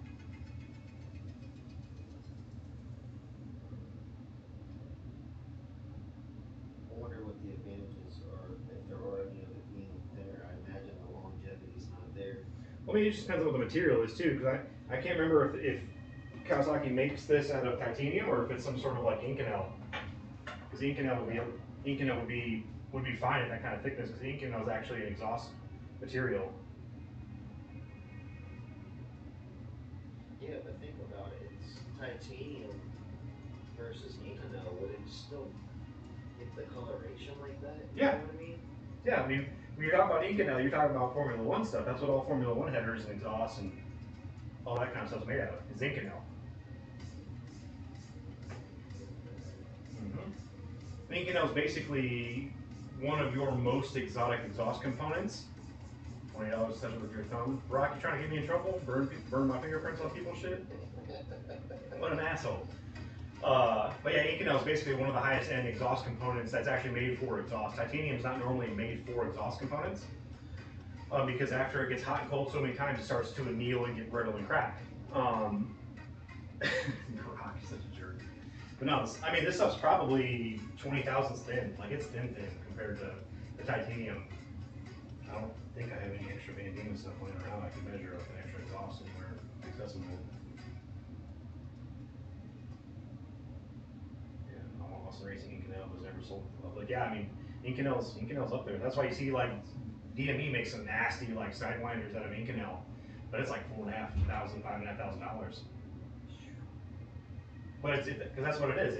I wonder what the advantages are, if there are any of it being thinner. I imagine the longevity is not there. Well, I mean, it just depends on what the material is too, because I can't remember if Kawasaki makes this out of titanium or if it's some sort of like Inconel. Because Inconel would be fine at that kind of thickness, because Inconel is actually an exhaust material. Yeah, but think about it. It's titanium versus Inconel. Would it still get the coloration like that? You Yeah. know what I mean? Yeah, I mean, when you're talking about Inconel, you're talking about Formula One stuff. That's what all Formula One headers and exhausts and all that kind of stuff's made out of, is Inconel. Inconel is basically one of your most exotic exhaust components. $20 touch it with your thumb. Rock, you trying to get me in trouble? Burn my fingerprints on people's shit? What an asshole. But yeah, Inconel is basically one of the highest end exhaust components that's actually made for exhaust. Titanium is not normally made for exhaust components because after it gets hot and cold so many times, it starts to anneal and get brittle and crack. Rock is such a jerk. But no, I mean, this stuff's probably 20 thousandths thin. Like, it's thin compared to the titanium. I don't think I have any extra Van Diemen stuff laying around. I could measure up an extra exhaust anywhere accessible. Yeah, I'm Austin Racing Inconel was never sold to the public. Yeah, I mean, Inconel's up there. That's why you see like DME makes some nasty like sidewinders out of Inconel, but it's like $4,500, $5,500. But it's because that's what it is.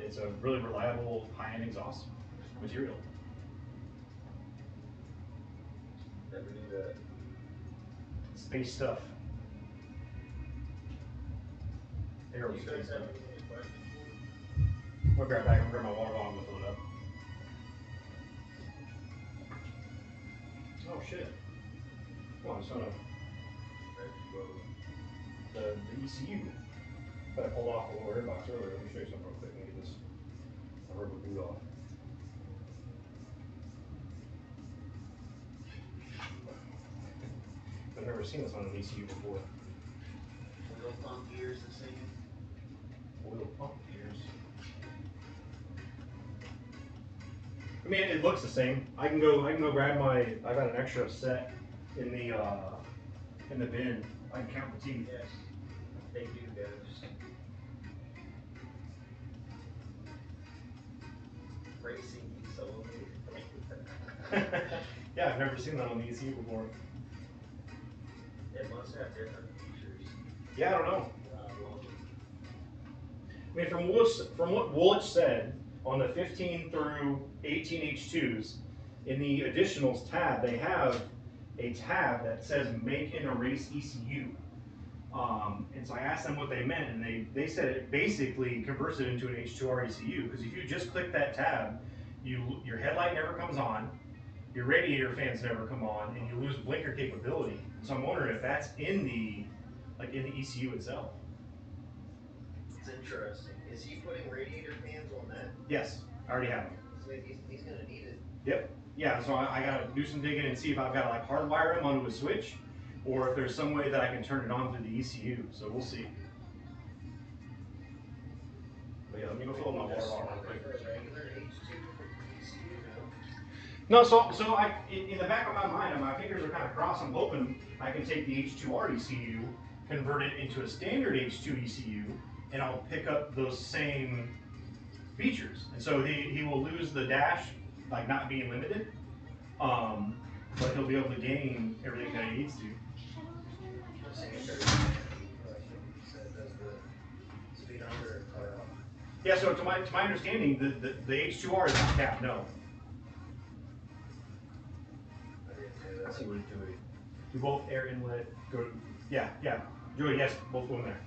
It's a really reliable high-end exhaust material. Never knew that. Space stuff. Do you Aerospace guys stuff. have any questions for me? We'll be right back. I'm gonna grab my water bottle and fill it up. Oh shit. Well, it's not the ECU that I pulled off the lower airbox earlier. Let me show you something real quick. Let me get this rubber boot off. I've never seen this on an ECU before. Oil pump gears the same. Oil pump gears. I mean, it looks the same. I can go grab my. I got an extra set in the bin. I can count the teeth. Yes, they do, guys. Racing diesel. Yeah, I've never seen that on the ECU before. It must have different features. Yeah, I don't know. I mean, from what Woolwich said on the 15 through 18 H2s, in the additionals tab, they have a tab that says make and erase ECU. And so I asked them what they meant, and they said it basically converts it into an H2R ECU, because if you just click that tab, your headlight never comes on, your radiator fans never come on, and you lose blinker capability. So I'm wondering if that's in the ECU itself. It's interesting. Is he putting radiator fans on that? Yes, I already have them. So he's gonna need it. Yep. Yeah, so I gotta do some digging and see if I've got to like hardwire them onto a switch, or if there's some way that I can turn it on through the ECU. So we'll see. But yeah, let me go fill up my water bottle real quick. For a regular H2 ECU now. No, so in the back of my mind, my fingers are kind of crossed. I'm hoping I can take the H2R ECU, convert it into a standard H2 ECU, and I'll pick up those same features. And so he will lose the dash, like not being limited, but he'll be able to gain everything that he needs to. Yeah, so to my understanding, the H2R is not capped, no. Let's see what Joey. Do both air inlet go to, yeah, Joey, yes, both go in there.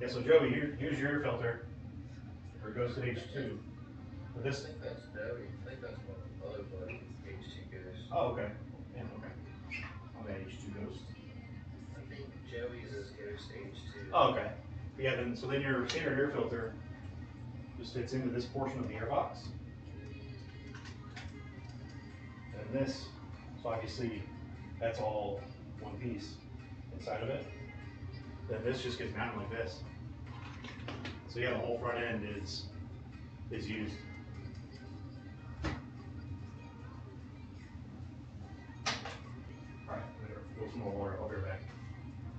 Yeah, so Joey, here's your air filter. Or it goes to H2. But this, I think that's Joey. I think that's what other buddy H2 goes. oh, okay. Yeah, okay. Oh, that H2 Ghost. I think Joey's is Ghost H2. Oh, okay. But yeah, then your standard air filter just fits into this portion of the airbox. And this, so obviously that's all one piece inside of it. Then this just gets mounted like this. So yeah, the whole front end is used. Alright, I'm gonna fill some more water. I'll be right back.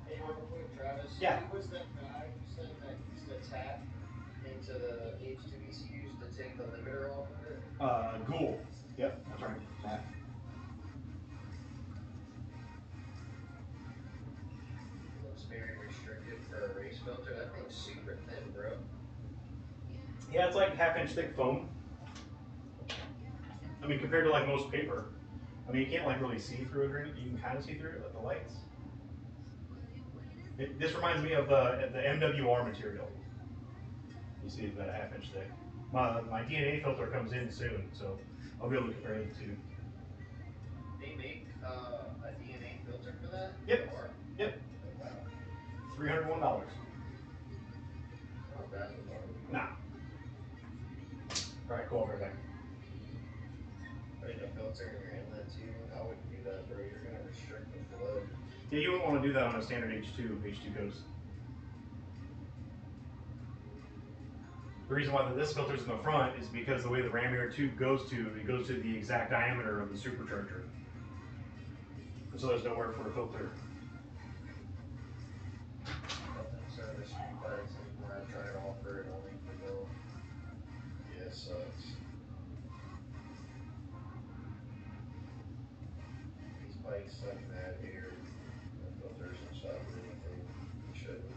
Hey, real quick, Travis. Yeah. Who was that guy who said that used to tap into the H2 ECUs to take the limiter off of it? Ghoul. Yep, that's right. That. Looks very restricted for a race filter. That thing's super thin, bro. Yeah, it's like half-inch thick foam. I mean, compared to like most paper. I mean, you can't like really see through it, or anything. You can kind of see through it with the lights. This reminds me of the MWR material. You see, it's about a half-inch thick. My DNA filter comes in soon, so I'll be able to compare the two. They make a DNA filter for that? Yep. Or? Yep. Oh, wow. $301. Not bad for fun. Nah. Alright, cool, I'll be right back. Putting a filter in your inlet too, I wouldn't do that, bro. You're gonna restrict the flow. Yeah, you wouldn't want to do that on a standard H2 coast. The reason why this filter's in the front is because the way the ram air tube goes to the exact diameter of the supercharger. And so there's nowhere for a filter. Nothing service street bikes anymore. I've tried off-road only for Bill. Yeah, it sucks. These bikes suck mad air. The filters don't stop at anything. It shouldn't.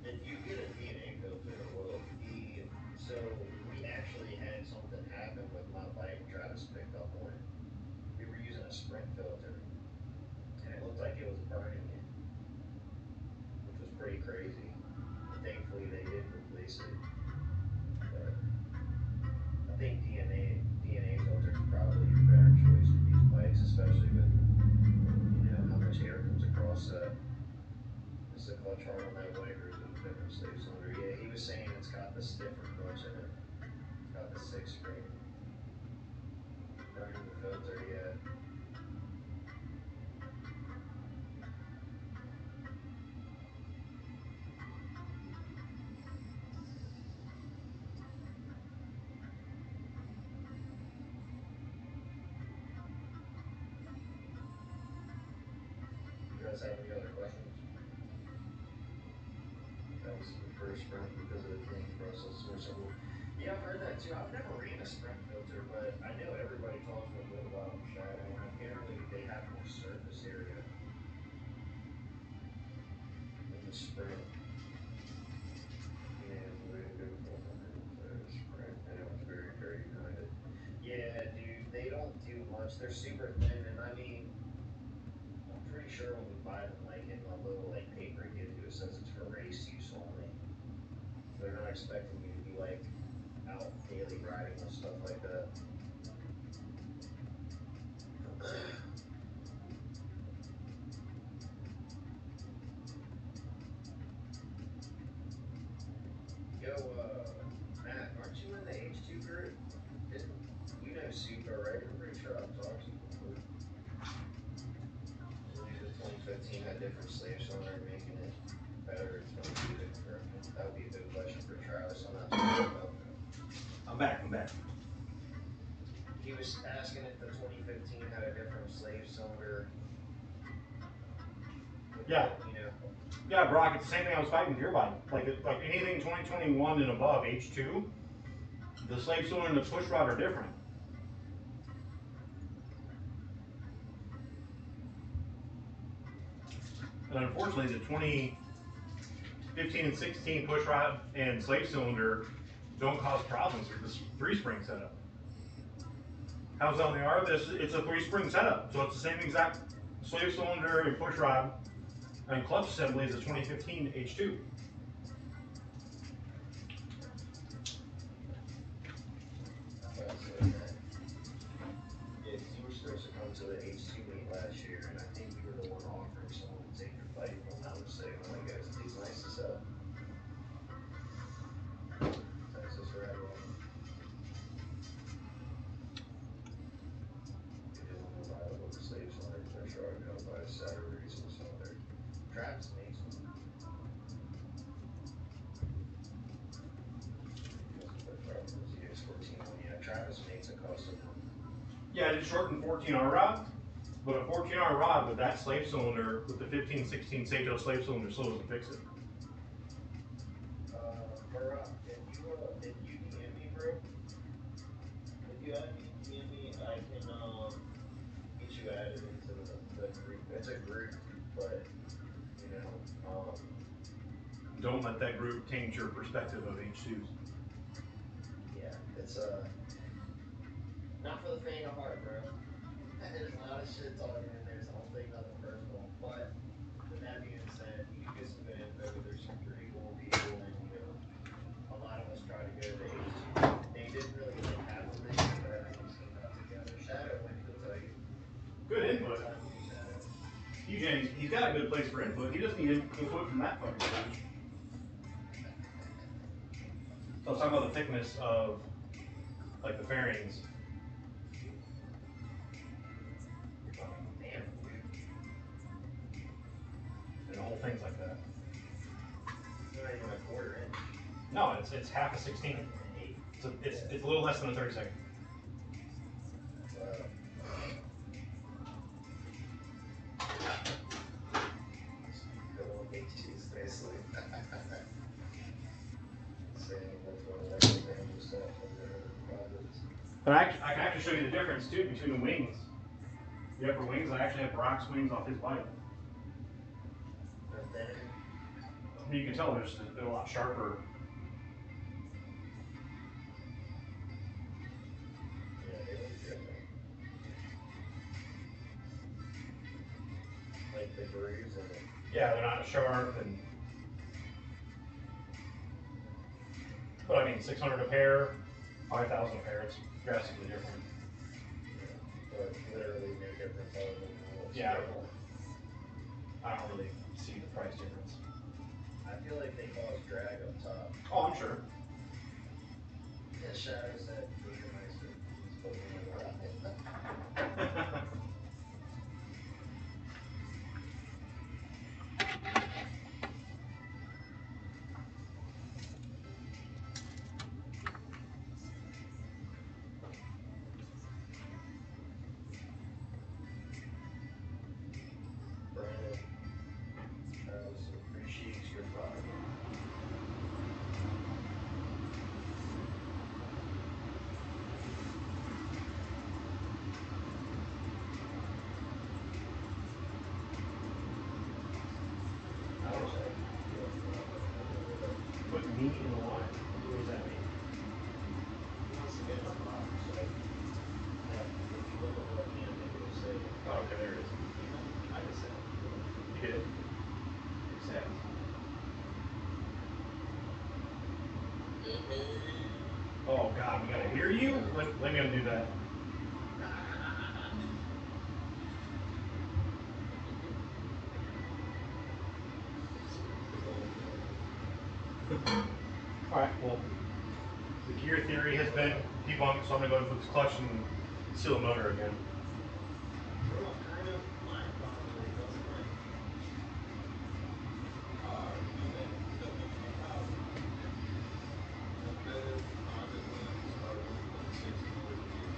If you get a DNA filter, so we actually had something happen with my bike. Travis picked up on it. We were using a Sprint filter, and it looked like it was burning it, which was pretty crazy. And thankfully, they did replace it. But I think DNA filter is probably your better choice with these bikes, especially with how much air comes across that. Is the clutch hard on that bike, or is it a different slave cylinder? Yeah, he was saying it's got the stiffer clutch in it. It's got the 6-spring. Burning the filter, yeah. You guys have any other questions? I used to prefer Sprint because of the cleaning process. It's more simple. Yeah, I've heard that too. I've never ran a Sprint filter, but I know everybody talks real good about them, Shadow, and apparently they have more surface area than the Sprint. Yeah, the way to go for Sprint. I know it's very, very united. Yeah, dude, they don't do much. They're super thin, and I mean, I'm pretty sure when you buy them, like in the little like paper it gives you, it says it's for race use only. So they're not expecting you to be like out daily riding with stuff like that. Yo, Matt, aren't you in the H2 group? Didn't you know Supa, right? I'm pretty sure I've talked to you before. I believe the 2015 had different slave cylinder, making it better in 22 to confirm. That would be a good question for Travis. I'm not too sure about that. I'm back. He was asking if the 2015 had a different slave cylinder. Yeah. Yeah, Brock, it's the same thing I was fighting with your bike. Like anything 2021 and above, H2, the slave cylinder and the push rod are different. And unfortunately, the 2015 and 16 push rod and slave cylinder don't cause problems with this 3-spring setup. How's on the R? It's a 3-spring setup, so it's the same exact slave cylinder and push rod and clutch assembly as the 2015 H2. Fascinating, man. Yeah, because you were supposed to come to the H2 meet last year, and I think you were the one offering someone to take your bike, if I'm not mistaken. I'm like, yeah, this dude's nice as hell. Texas Red Roll. He didn't want to ride with the slave cylinder push rod, go by a Saturday racing cylinder. Travis makes one. Custom push rod for the ZX14 one. Yeah, Travis makes a custom one. Yeah, it's shortened 14R rod, but a 14R rod with that slave cylinder, with the 15-16 Sato slave cylinder, still doesn't fix it. Barack, if you DM me, bro, if you add me and DM me, I can get you added into the group. It's a group, but Don't let that group taint your perspective of H2s. yeah, it's not for the faint of heart, bro. There's a lot of shit talking in there, so don't take nothing personal. But with that being said, you do get some good info. There's some pretty cool people, and a lot of us try to go to the H2. They didn't really like have them this year, but everything's still got together. Shadow went, he'll tell you. Good input. Shadow. PJ, he's got a good place for input. He doesn't need input from that fucking switch. So I was talking about the thickness of like the fairings. Damn. And the whole thing's like that. It's not even a quarter inch. No, it's half a 16th. It's a little less than a 32nd. But I can actually show you the difference too between the wings. The upper wings, I actually have Brock's wings off his bike. I mean, you can tell they're a lot sharper. Yeah, they look different. Like the grooves and the... Yeah, they're not sharp and. But I mean, 600 a pair, 5,000 a pair. It's drastically different. But literally no difference other than the Yeah, I don't really see the price difference. I feel like they cause drag up top. Oh, I'm sure. Yeah, Shadow said Burgermeister. He's putting in a lot. Brandon, Travis appreciates your product. I don't know. Put meat in the line. What does that mean? He wants to get in our box, so if you look at RPM, maybe it'll say, Oh, okay, there it is. I just said, You did. Accept. Oh God, we gotta hear you? Let me undo that. Alright, well, the gear theory has been debunked, so I'm gonna go ahead and put this clutch and seal the motor again. well, kind of my problem that he doesn't like. Embedded composite ones are 1.6 millimeter.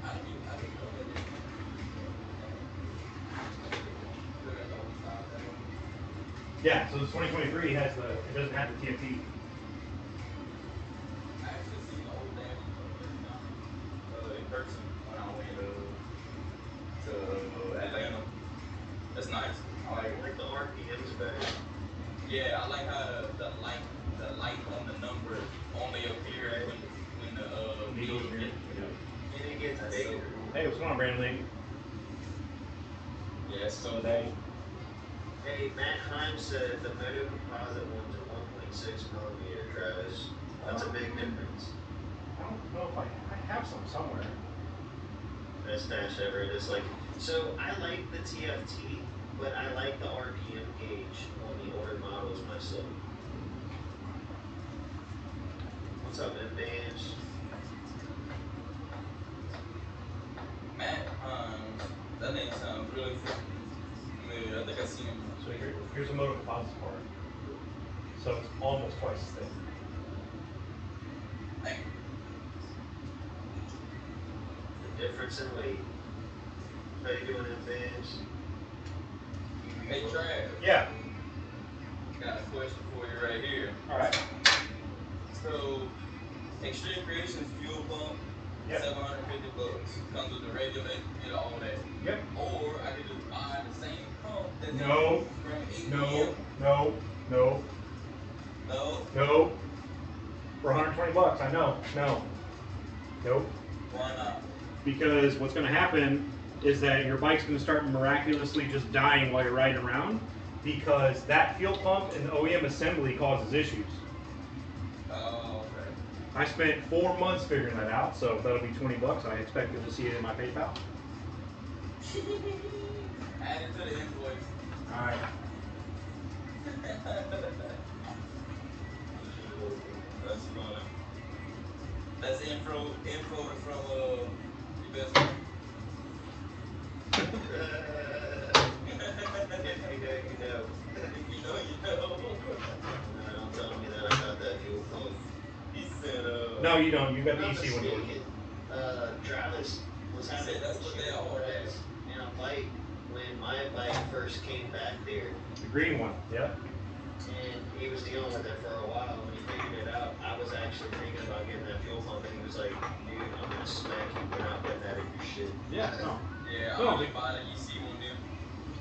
I didn't know that they didn't use the old style thing. Yeah, so this 2023 has it doesn't have the TFT. I actually seen the old daddy in person when I went to Atlanta. That's nice. I like I it. like the RPMs better. Yeah, I like how the light on the number only appears Right. when the Needles needle here. get Yeah. And it gets That's so bigger. cool. Hey, what's going on, Brandon Lee? Yeah, it's so Day. cool. Hey, Matt Heim said the Moto composite ones are 1.6 millimeter, Travis. That's a big difference. I don't know if I have some somewhere. Best dash ever. It is like, so I like the TFT, but I like the RPM gauge on the older models myself. What's up, M-Bands? Matt Hines, that name sounds really familiar. I think I seen him. So here's a Moto Composites part. So it's almost twice as thick. Dang. The difference in weight. How you doing, M-Bands? Hey, Trav. Yeah. Got a question for you right here. All right. So, Extreme Creations fuel pump, Yep. $750. Comes with the regulator, get all that. Yep. Or I could just buy the same pump that they No. use from ABM. No. No. For 120 bucks, I know. No. Nope. Why not? Because what's going to happen is that your bike's going to start miraculously just dying while you're riding around because that fuel pump and the OEM assembly causes issues. Oh, okay. I spent 4 months figuring that out, so that'll be 20 bucks. I expected to see it in my PayPal. Add it to the invoice. Alright. That's funny. That's info from your best friend. If you know, you know. If you know, you know. No, don't tell me that I got that fuel pump. He said, No, you don't. You got If the I'm EC one. mistaken, Travis was He having said that's what they issue all with have. us in a bike when my bike first came back there. The green one. Yep. And he was dealing with it for a while. When he figured it out, I was actually thinking about getting that fuel pump, and he was like, "Dude, I'm gonna smack you for not putting that in your shit." Yeah. No. Yeah, No, I'm gonna buy the EC one then.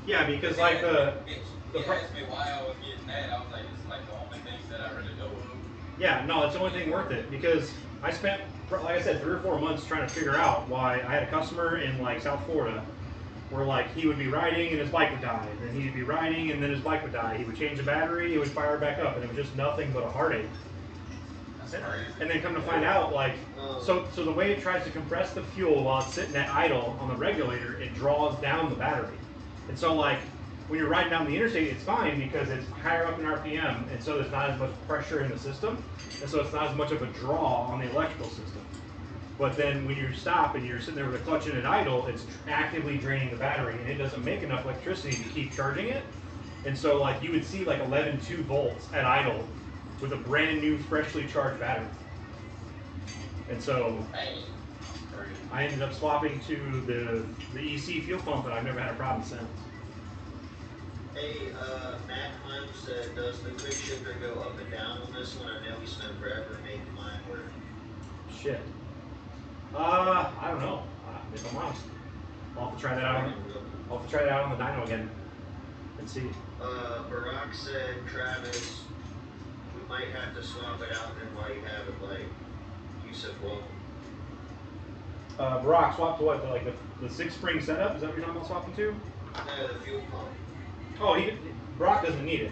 Yeah, because like He asked me why I was getting that. I was like, it's like the only thing that I really know of. Yeah, no, it's the only thing worth it because I spent, like I said, 3 or 4 months trying to figure out why I had a customer in like South Florida where like he would be riding and his bike would die, then he'd be riding and then his bike would die. He would change the battery, it would fire back up, and it was just nothing but a heartache. That's crazy. And then come to find out, like, so the way it tries to compress the fuel while it's sitting at idle on the regulator, it draws down the battery. And so like when you're riding down the interstate, it's fine because it's higher up in RPM, and so there's not as much pressure in the system, and so it's not as much of a draw on the electrical system. But then when you stop and you're sitting there with the clutch in at idle, it's actively draining the battery, and it doesn't make enough electricity to keep charging it. And so like you would see like 11.2 volts at idle with a brand new, freshly charged battery. And so I ended up swapping to the EC fuel pump, and I've never had a problem since. Hey, Matt Heim said, does the quick shifter go up and down on this one? I know he spent forever making mine work. Shit. I don't know. If I'm honest, I'll have to try that out. I'll have to try that out on the dyno again and see. Barack said, Travis, we might have to swap it out then while you have it, like, you said, well. Barack, swap to what? Like the 6-spring setup? Is that what you're talking about swapping to? No, the fuel pump. Oh, Barack doesn't need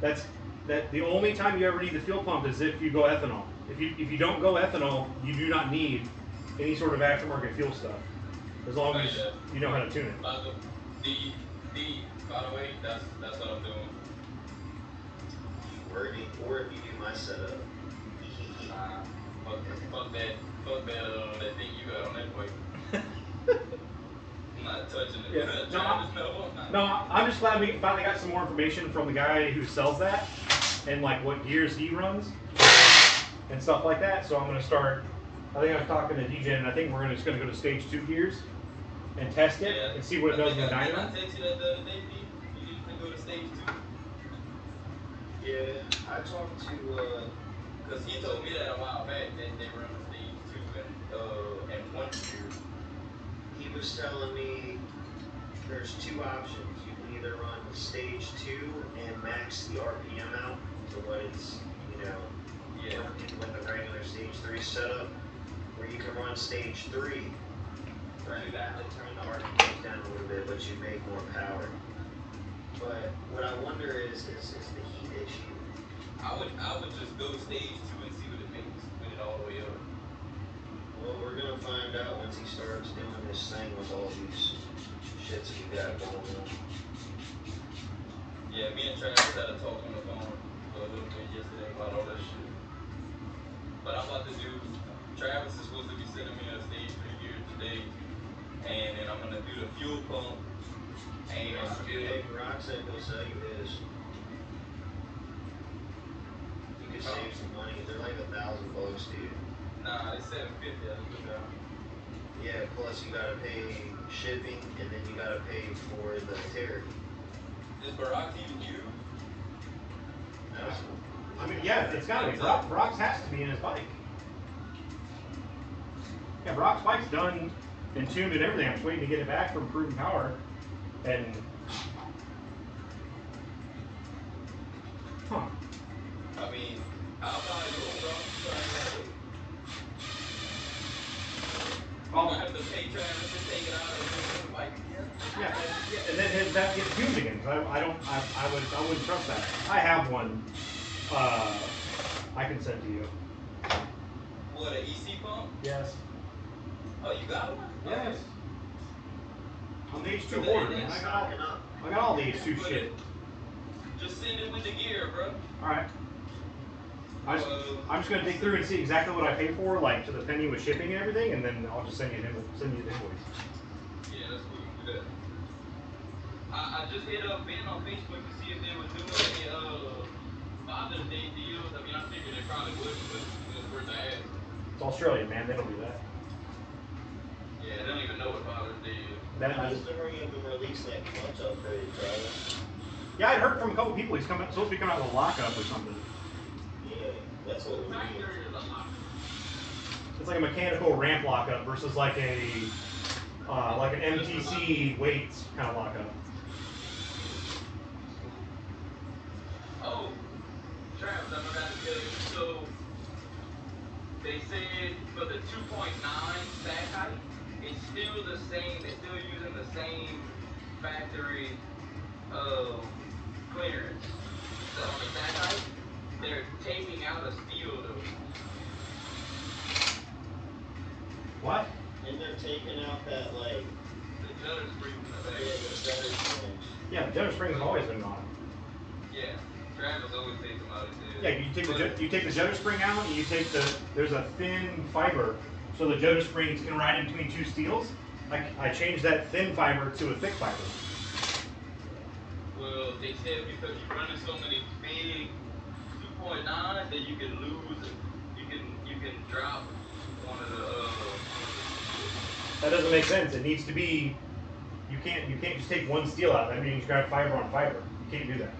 it. The only time you ever need the fuel pump is if you go ethanol. If you don't go ethanol, you do not need any sort of aftermarket fuel stuff, as long as you know how to tune it. By the way, that's what I'm doing. Or if you do my setup. Fuck that thing you got on that bike. I'm not touching it. Yeah. No, I'm just glad we finally got some more information from the guy who sells that and like what gears he runs and stuff like that. So I'm gonna start. I think I was talking to DJ, and I think we're just gonna go to stage 2 gears and test it and see what it does in the dyno. I text you that the other day, Pete. You need to go to stage 2. Yeah, I talked to. Cause he told me that a while back that they run the stage 2 and 1 gears. He was telling me there's 2 options. You can either run stage 2 and max the RPM out to what it's, working with a regular stage 3 setup, or you can run stage 3. Right, you have to turn the RPM down a little bit, but you make more power. But what I wonder is the heat issue. I would just go stage 2 and see what it makes, put it all the way up. Well, we're gonna find out once he starts doing this thing with all these shits we got going on. Yeah, me and Travis had a talk on the phone for a little bit yesterday about all that shit. But I'm about to do. Travis is supposed to be sending me a stage 3 gear today, and then I'm gonna do the fuel pump. And Hey, Barack said he'll sell you his. You could save some money. They're like $1,000, dude. Nah, it's $750. I just looked down. Yeah, plus you gotta pay shipping, and then you gotta pay for the tariff. Is Barack even used? I mean, yeah, it's gotta be. Brock's has to be in his bike. Yeah, Brock's bike's done and tuned and everything. I'm just waiting to get it back from Proven Power. And I mean, I'll buy yours, bro. I'm gonna have to pay Travis to take it out and put the bike again. Yeah, and then that gets tuned again. Cause I wouldn't trust that. I have one. I can send to you. What, an EC pump? Yes. Oh, you got one? Yes. On the H2 board, man. I got all the H2 shit. Just send it with the gear, bro. Alright. I'm just gonna dig through and see exactly what I pay for, like to the penny with shipping and everything, and then I'll just send you the invoice. Yeah, that's cool. Do that. I just hit up Ben on Facebook to see if they were doing any Father's Day deals. I mean, I figured they probably wouldn't, but it was worth the ask. It's Australia, man. They don't do that. Yeah, they don't even know what Father's Day is. I just never even released that clutch upgrade, Travis. Yeah, I'd heard from a couple people he's supposed to be coming out with a lockup or something. Yeah, that's what we need. It's like a mechanical ramp lockup versus like an MTC weights kind of lockup. Oh, Travis, I forgot to tell you. So they said for the 2.9 stack height, it's still the same. They're still using the same factory clearance. So on the stack height, they're taking out a steel though. What? And they're taking out that, like, The judder spring in the back. yeah, the judder springs. Yeah, the judder springs have always been on. Yeah, Travis always takes them out. He said. Yeah, you take the judder spring out, and you take there's a thin fiber, so the judder springs can ride in between two steels. I changed that thin fiber to a thick fiber. Well, they said because you're running so many big 2.9 that you can lose it. You can drop one of the That doesn't make sense. It needs to be. You can't just take one steel out. That means you got fiber on fiber. You can't do that.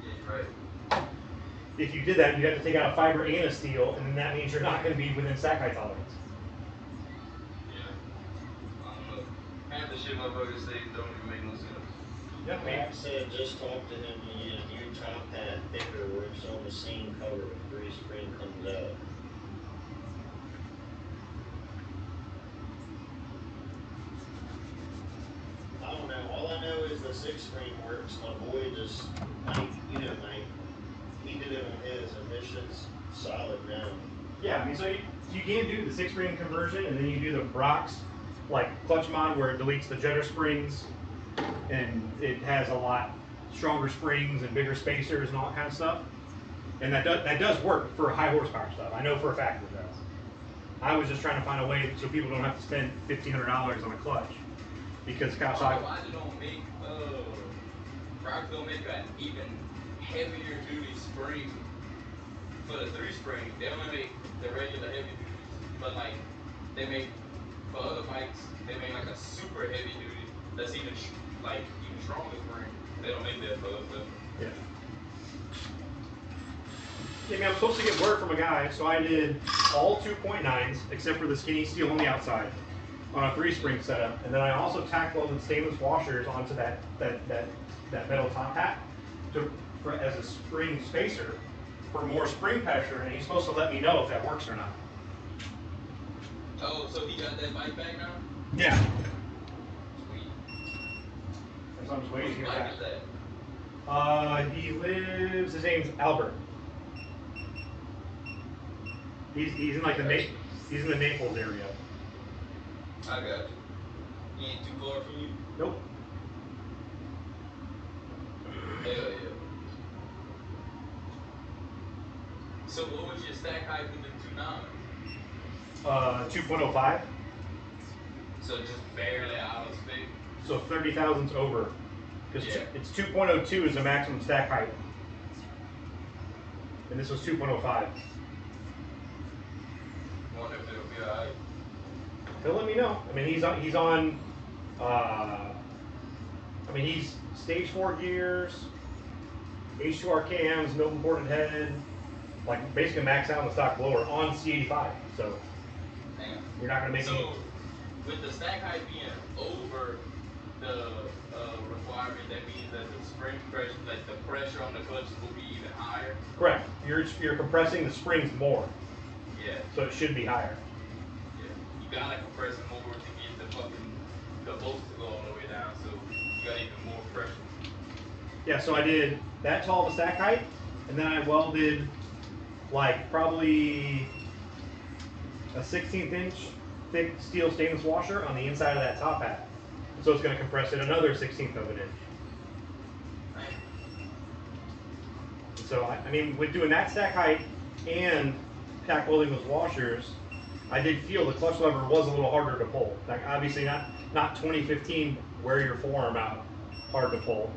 Yeah, you're right. If you did that, you'd have to take out a fiber and a steel, and then that means you're not going to be within stack height tolerance. Yeah. I don't know. Half the shit motherfuckers say don't even make no sense. Yep, Max said just talk to him and get a new top hat thicker where it's on the seam cover with 3 spring comes out. I don't know. All I know is the 6 spring works. My boy just, he did it on his, and this shit's solid now. Yeah, I mean, so you can do the 6 spring conversion, and then you do the Brock's like clutch mod where it deletes the judder springs, and it has a lot stronger springs and bigger spacers and all that kind of stuff. And that does work for high horsepower stuff. I know for a fact it does. I was just trying to find a way so people don't have to spend $1,500 on a clutch, because Kawasaki. Why they don't make Brock don't make an even heavier duty spring for the 3 spring? They only make the regular heavy duties, but like they make for other bikes, they make like a super heavy duty that's even stronger spring. They don't make that for us though. Yeah. Yeah, I mean, I'm supposed to get word from a guy, so I did all 2.9s except for the skinny steel on the outside on a 3-spring setup, and then I also tack welded stainless washers onto that metal top hat as a spring spacer for more spring pressure, and he's supposed to let me know if that works or not. Oh, so he got that bike back now? Yeah. Sweet. So I'm just waiting to hear Whose bike back. is that? He lives. His name's Albert. He's in like he's in the Naples area. I got you. He ain't too far from you? Nope. Hell yeah. So what was your stack height with the 2.9? 2.05. So just barely out of spec? So 30 thousandths over. Because Yeah. it's 2.02 is the maximum stack height. And this was 2.05. Wonder if it'll be alright. He'll let me know. I mean, he's on. He's stage 4 gears, H2R cams, no imported head, like basically max out on the stock blower on C85. So Damn. you're not gonna make any. So with the stack height being over the requirement, that means that the spring pressure, like the pressure on the clutch will be even higher. Correct. You're compressing the springs more, Yeah. so it should be higher. Yeah. You gotta compress it more to get the bolts to go all the way down, so you got even more pressure. Yeah. So I did that tall of a stack height, and then I welded like probably a 16th inch thick steel stainless washer on the inside of that top hat. So it's going to compress it another 1/16 of an inch. So, I mean, with doing that stack height and tack welding those washers, I did feel the clutch lever was a little harder to pull. Like, obviously not 2015 wear your forearm out hard to pull,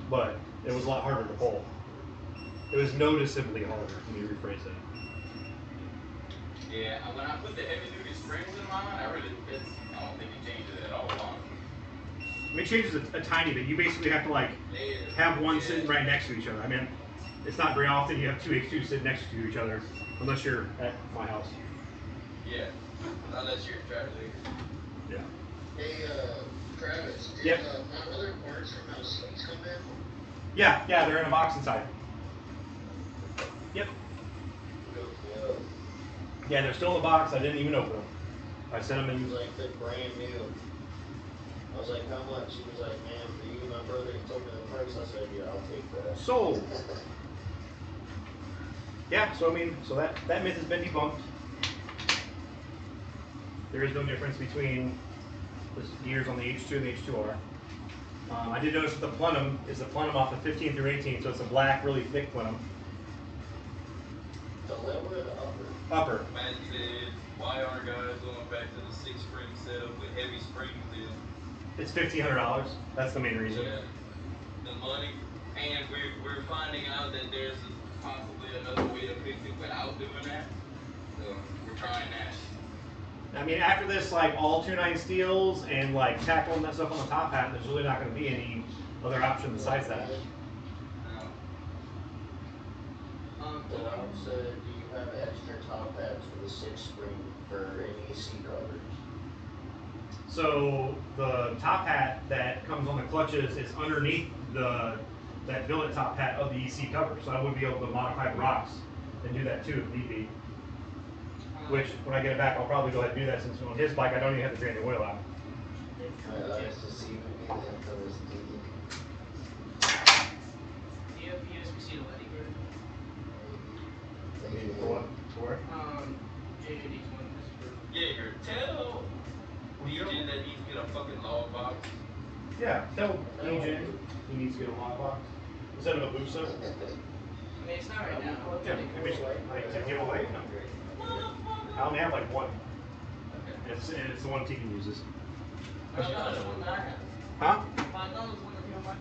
but it was a lot harder to pull. It was noticeably harder. Let me rephrase that. Yeah, when I put the heavy duty springs in mine, I don't think it changes at all, honestly. I mean, it changes a tiny bit. You basically have to like have one sitting right next to each other. I mean, it's not very often you have two H2s sitting next to each other, unless you're at my house. Yeah, unless you're traveling. Yeah. Hey, Travis, did Yep. my other parts from LCDs come in? Yeah, they're in a box inside. Yep. Yeah, they're still in the box. I didn't even open them. I sent them in. Like they're brand new. I was like, how much? He was like, man, for you, my brother. He told me the price. I said, yeah, I'll take that. Sold. Yeah, so I mean, so that myth has been debunked. There is no difference between the gears on the H2 and the H2R. I did notice that the plenum is the plenum off the 15 through 18, so it's a black, really thick plenum. The lower or the upper? Upper. Matt said, why aren't guys going back to the 6-spring setup with heavy springs in? It's $1,500. That's the main reason. Yeah, the money, and we're finding out that there's possibly another way to fix it without doing that. So we're trying that. I mean, after this, like all 2.9 steels and like tackling that stuff on the top hat, there's really not going to be any other option besides that. Bilal said, do you have extra top hats for the 6-spring for NEC coverage? So the top hat that comes on the clutches is underneath that billet top hat of the EC cover. So I would be able to modify the rocks and do that too if need be. Which, when I get it back, I'll probably go ahead and do that since on his bike I don't even have to drain the oil out. My eyes deceiving me until this deed. Do you have USB-C to Lightning version? Maybe. For what? For? JJD's one. Jaeger, tell Legion that needs to get a fucking log box. Yeah, tell Legion he needs to get a lock box. Instead of a boot set. I mean, it's not right now. Yeah, maybe like to give away? No. I only have like one. Okay. It's the one Tegan uses. I thought it was the one that I had. Huh? I thought it was the one that came on my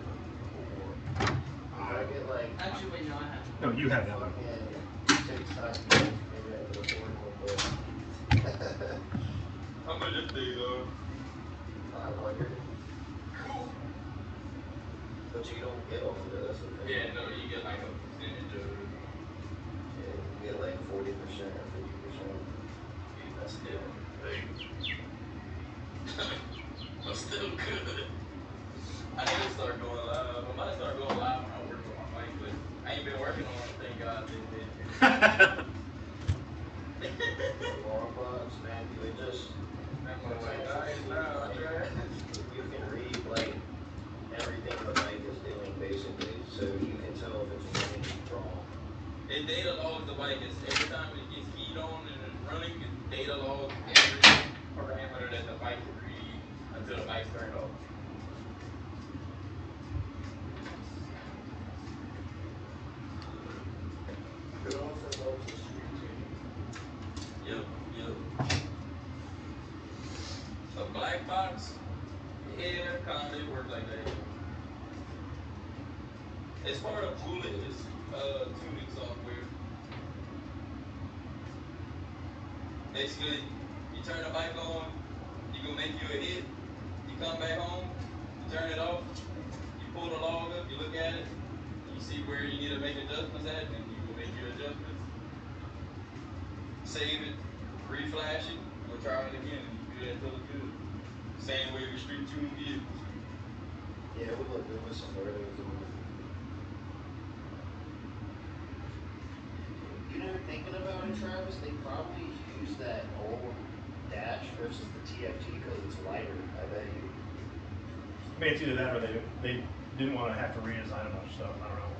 phone. I get like. Actually, wait, no, I have. No, you have that one. Yeah, TikTok. Maybe I could afford one, but. How much is these, 500. But you don't get all of it, that's the thing. Yeah, no, you get like a percentage of it. Yeah, you get like 40% or 50%. That's still that's still good. I need to start going live. I might start going live when I work on my bike, but I ain't been working on it, thank God. Long box, Matthew, it just. I'm like, nice now, I tried. You can read like everything the bike is doing basically, so you can tell if it's running wrong. It data logs the bike. Every time it gets heat on and it's running, it data logs every parameter that the bike can read until the bike's turned off. It also helps with street tuning. Yep. A black box? Yeah, kinda. It works like that. It's part of Bullet's tuning software. Basically, you turn the bike on, you go make you a hit, you come back home, you turn it off, you pull the log up, you look at it, you see where you need to make adjustments at, and you go make your adjustments. Save it, reflash it, go try it again, and you do that till it's good. Same way with street tuning vehicles. Yeah, we look good with some photos of it. You know, thinking about it, Travis, they probably use that old dash versus the TFT because it's lighter, I bet you. I mean, it's either that or they didn't want to have to redesign a bunch of stuff. I don't know.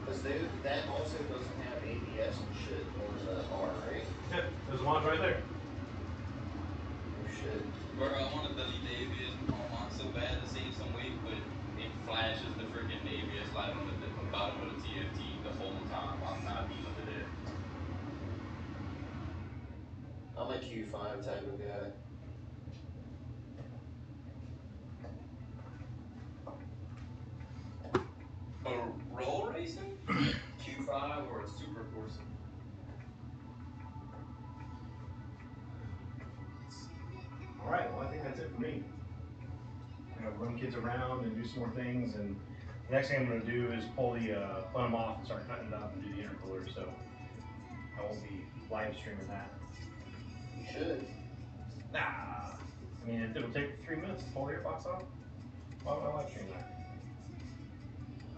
Because that also doesn't have ABS and shit on the R, right? Yep, there's one Q5 type of guy. For roll racing, Q5 or a super courser. All right, well, I think that's it for me. I'm gonna run kids around and do some more things, and the next thing I'm gonna do is pull the plumb off and start cutting it up and do the intercooler. So I won't be live streaming that. You should. Nah, I mean it'll take 3 minutes to pull the airbox off. Why would I live stream that?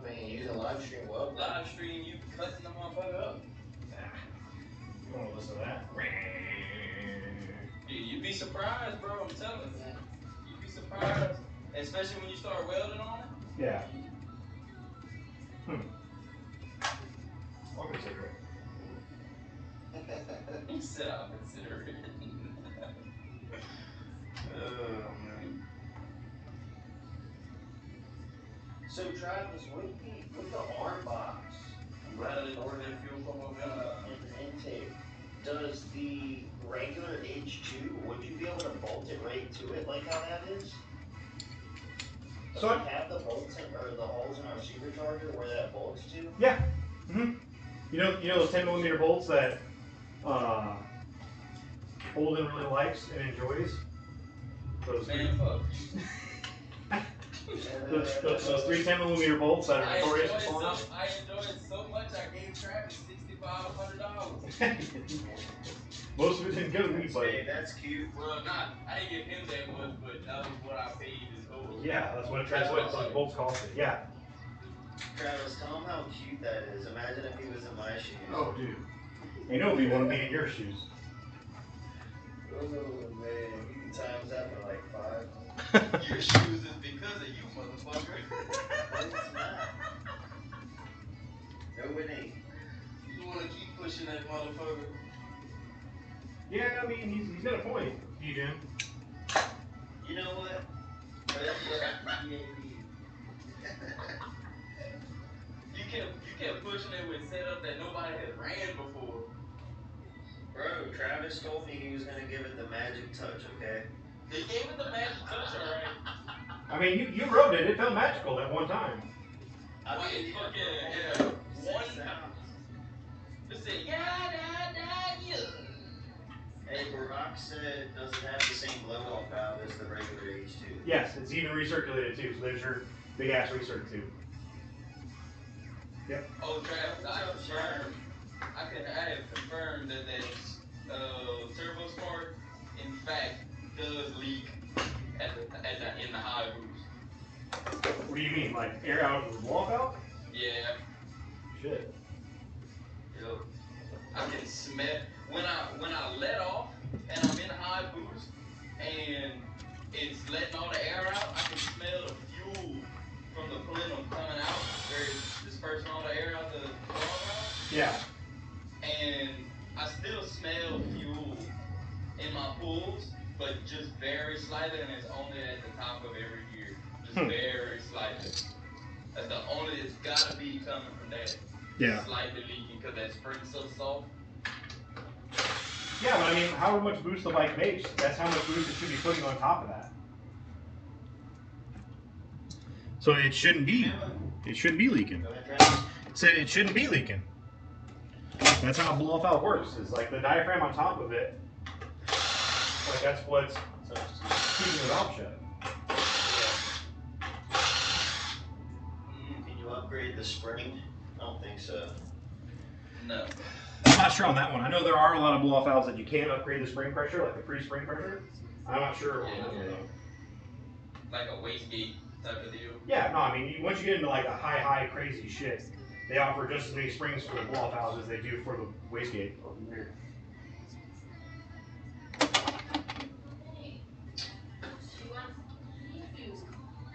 I mean, you can live stream well. Live stream you cutting the motherfucker up. Nah, you don't want to listen to that. Dude, you'd be surprised, bro. I'm telling you. You'd be surprised, especially when you start welding on it. Yeah. I'll consider it. He said I'll consider it. Oh man. So Travis, with the arm box, I'm glad I didn't order that fuel pump over there. and the intake, does the regular H2, would you be able to bolt it right to it like how that is? Does So it have the bolts or the holes in our supercharger where that bolts to? yeah. You know those 10mm bolts that Holden really likes and enjoys. Those Man, fuck. those 3 10mm bolts that are I notorious enjoyed for falling out. it so much I gave Travis $6,500. Most of it didn't go to me, but Hey, that's cute. Well, not I didn't give him that much, but that was what I paid his total. yeah, that's what those bolts cost me. Yeah. Travis, tell him how cute that is. Imagine if he was in my shoes. Oh, dude. Ain't nobody want to be in your shoes. Oh man, you can times that by like 5. Your shoes is because of you, motherfucker. It's not. No, it ain't. You wanna keep pushing that motherfucker? Yeah, I mean he's got a point, Jim. You know what? You kept pushing it with setup that nobody had ran before. Bro, Travis told me he was gonna give it the magic touch, okay? They gave it the magic touch, alright. I mean you rode it. It felt magical that one time. I mean, Yeah. One sounds. time. Just say, yeah. Hey, Barack said, does it have the same blow-off valve as the regular H2? Yes, it's even recirculated too. So there's your big ass recirc too. Yep. Oh, Travis, I have confirmed that turbo spark, in fact, does leak in the high boost. What do you mean? Like air out of the blow valve? Yeah. Shit. Yep. I can smell when I let off and I'm in high boost and it's letting all the air out. I can smell the fuel from the plenum coming out, where it's dispersing all the air out the blow valve. Yeah. And I still smell fuel in my pools, but just very slightly, and it's only at the top of every gear. Just very slightly. That's the only, it's gotta be coming from that. Yeah. Slightly leaking because that spring's so soft. Yeah, but I mean, however much boost the bike makes, that's how much boost it should be putting on top of that. So it shouldn't be leaking. Go ahead, Travis. Said it shouldn't be leaking. That's how a blow-off valve works. Is like the diaphragm on top of it. Like that's what's keeping the valve shut. Can you upgrade the spring? I don't think so. No. I'm not sure on that one. I know there are a lot of blow-off valves that you can upgrade the spring pressure, like the free spring pressure. I'm not sure on that one though. Like a wastegate type of deal. Yeah, no, I mean, once you get into like a high crazy shit, they offer just as many springs for the blow-off valves as they do for the wastegate. Weird.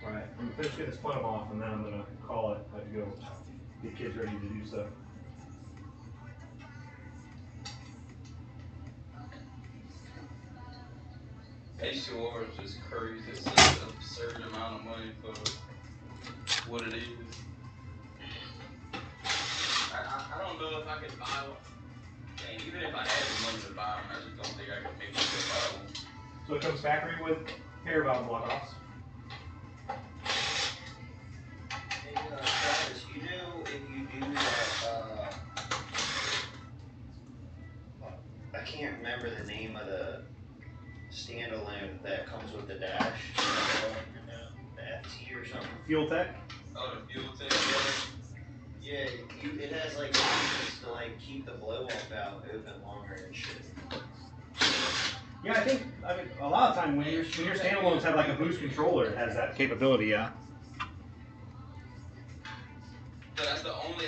Right, I'm gonna finish getting this plenum off and then I'm gonna call it. I have to go get kids ready to do stuff. H2R is just crazy. It's such an absurd amount of money for what it is. I don't know if I could buy one. And even if I had the money to buy them, I just don't think I could make it to buy them. So it comes factory with air valve block-offs. Hey, Travis, you know if you do that, I can't remember the name of the standalone that comes with the dash, the FT or something. Fuel Tech. Oh, the fuel tank. Yeah, it has like options to like keep the blow off valve open longer and shit. Yeah, I mean, a lot of time when your standalones have like a boost controller, it has that capability. Yeah. But that's the only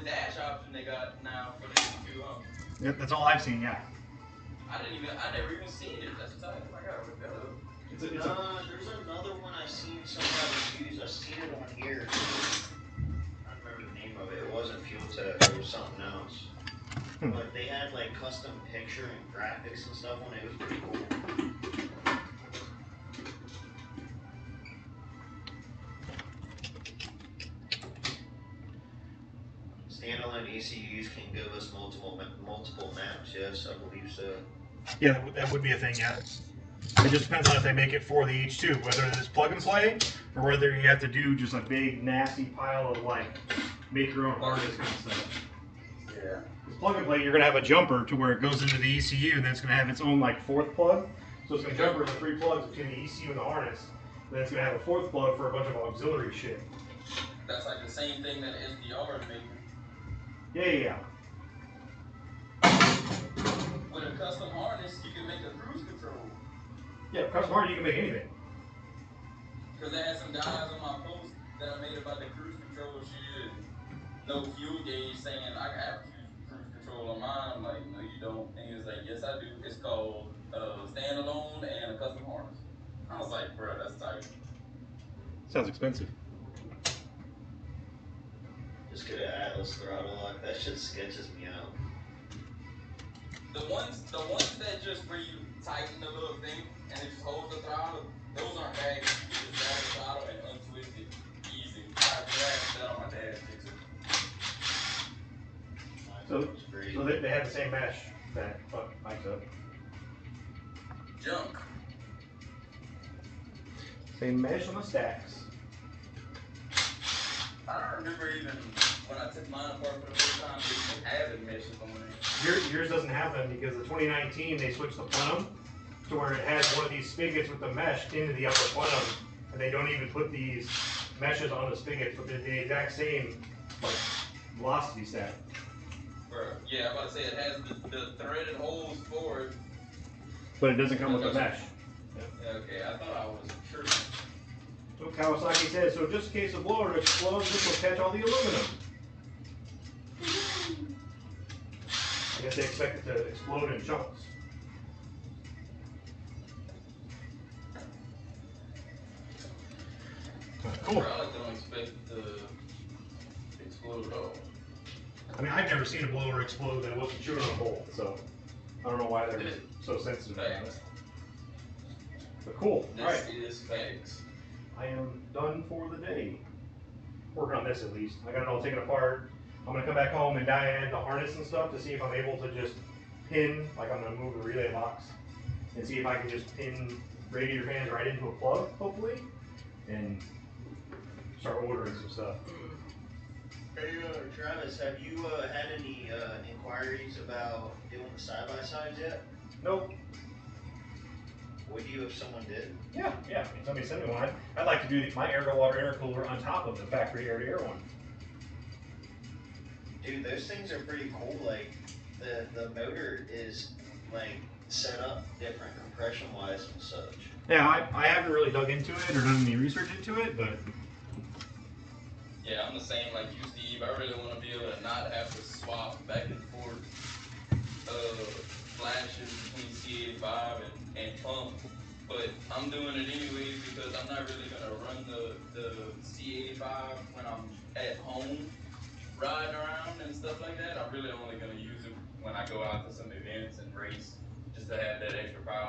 dash option they got now for the H2, huh? Yep, that's all I've seen. Yeah. I never even seen it. That's tight. I gotta look that up. There's another one I've seen somebody use. I've seen it on here. I don't remember the name of it. It wasn't Fuel Tech. It was something else. But they had like custom picture and graphics and stuff on it. It was pretty cool. Standalone ECUs can give us multiple maps. Yes, I believe so. Yeah, that would be a thing, yeah. It just depends on if they make it for the H2, whether it's plug and play, or whether you have to do just a big, nasty pile of, like, make your own harness and stuff. Yeah. With plug and play, you're going to have a jumper to where it goes into the ECU, and then it's going to have its own, like, fourth plug. So it's going to jumper the 3 plugs between the ECU and the harness. Then it's going to have a fourth plug for a bunch of auxiliary shit. That's like the same thing that H2R is making. Yeah. With a custom harness, you can make a cruise control. Yeah, custom harness, you can make anything. Because I had some guys on my post that I made about the cruise control shit and no fuel gauge saying I can have cruise control on mine. I'm like, no, you don't. And he was like, yes, I do. It's called standalone and a custom harness. I was like, bro, that's tight. Sounds expensive. Just get an Atlas throttle lock. That shit sketches me out. The ones that just where you tighten the little thing and it just holds the throttle, those aren't bad. You can just grab the throttle and untwist it easy. I grabbed that on my dad's fixer. So they have the same mesh that I took. Junk. Same mesh on the stacks. I don't remember even when I took mine apart for the first time, they even had the meshes on it. Yours doesn't have them because the 2019 they switched the plenum to where it has one of these spigots with the mesh into the upper plenum, and they don't even put these meshes on the spigots, but they're the exact same like velocity stack. Yeah, I'm about to say it has the threaded holes for it. But it doesn't come with the mesh. Yeah, okay, I thought I was tripping. So Kawasaki says, so just in case the blower explodes, this will catch all the aluminum. I guess they expect it to explode in chunks. Cool. Probably don't expect it to explode at all. I mean, I've never seen a blower explode that it wasn't shooting on a bolt, so I don't know why they're so sensitive about it. But cool. All right. This is facts. I am done for the day. Working on this at least. I got it all taken apart. I'm gonna come back home and diad the harness and stuff to see if I'm able to just pin, like I'm gonna move the relay box and see if I can just pin radiator fans right into a plug, hopefully, and start ordering some stuff. Hey, Travis, have you had any inquiries about doing the side-by-sides yet? Nope. Would you if someone did? Yeah. Somebody send me one. I'd like to do my air-to-water intercooler on top of the factory air-to-air one. Dude, those things are pretty cool. Like, the motor is, like, set up different compression-wise and such. Yeah, I haven't really dug into it or done any research into it, but... Yeah, I'm the same like you, Steve. I really want to be able to not have to swap back and forth flashes between C85 and pump. But I'm doing it anyways because I'm not really going to run the C85 when I'm at home riding around and stuff like that. I'm really only going to use it when I go out to some events and race just to have that extra power.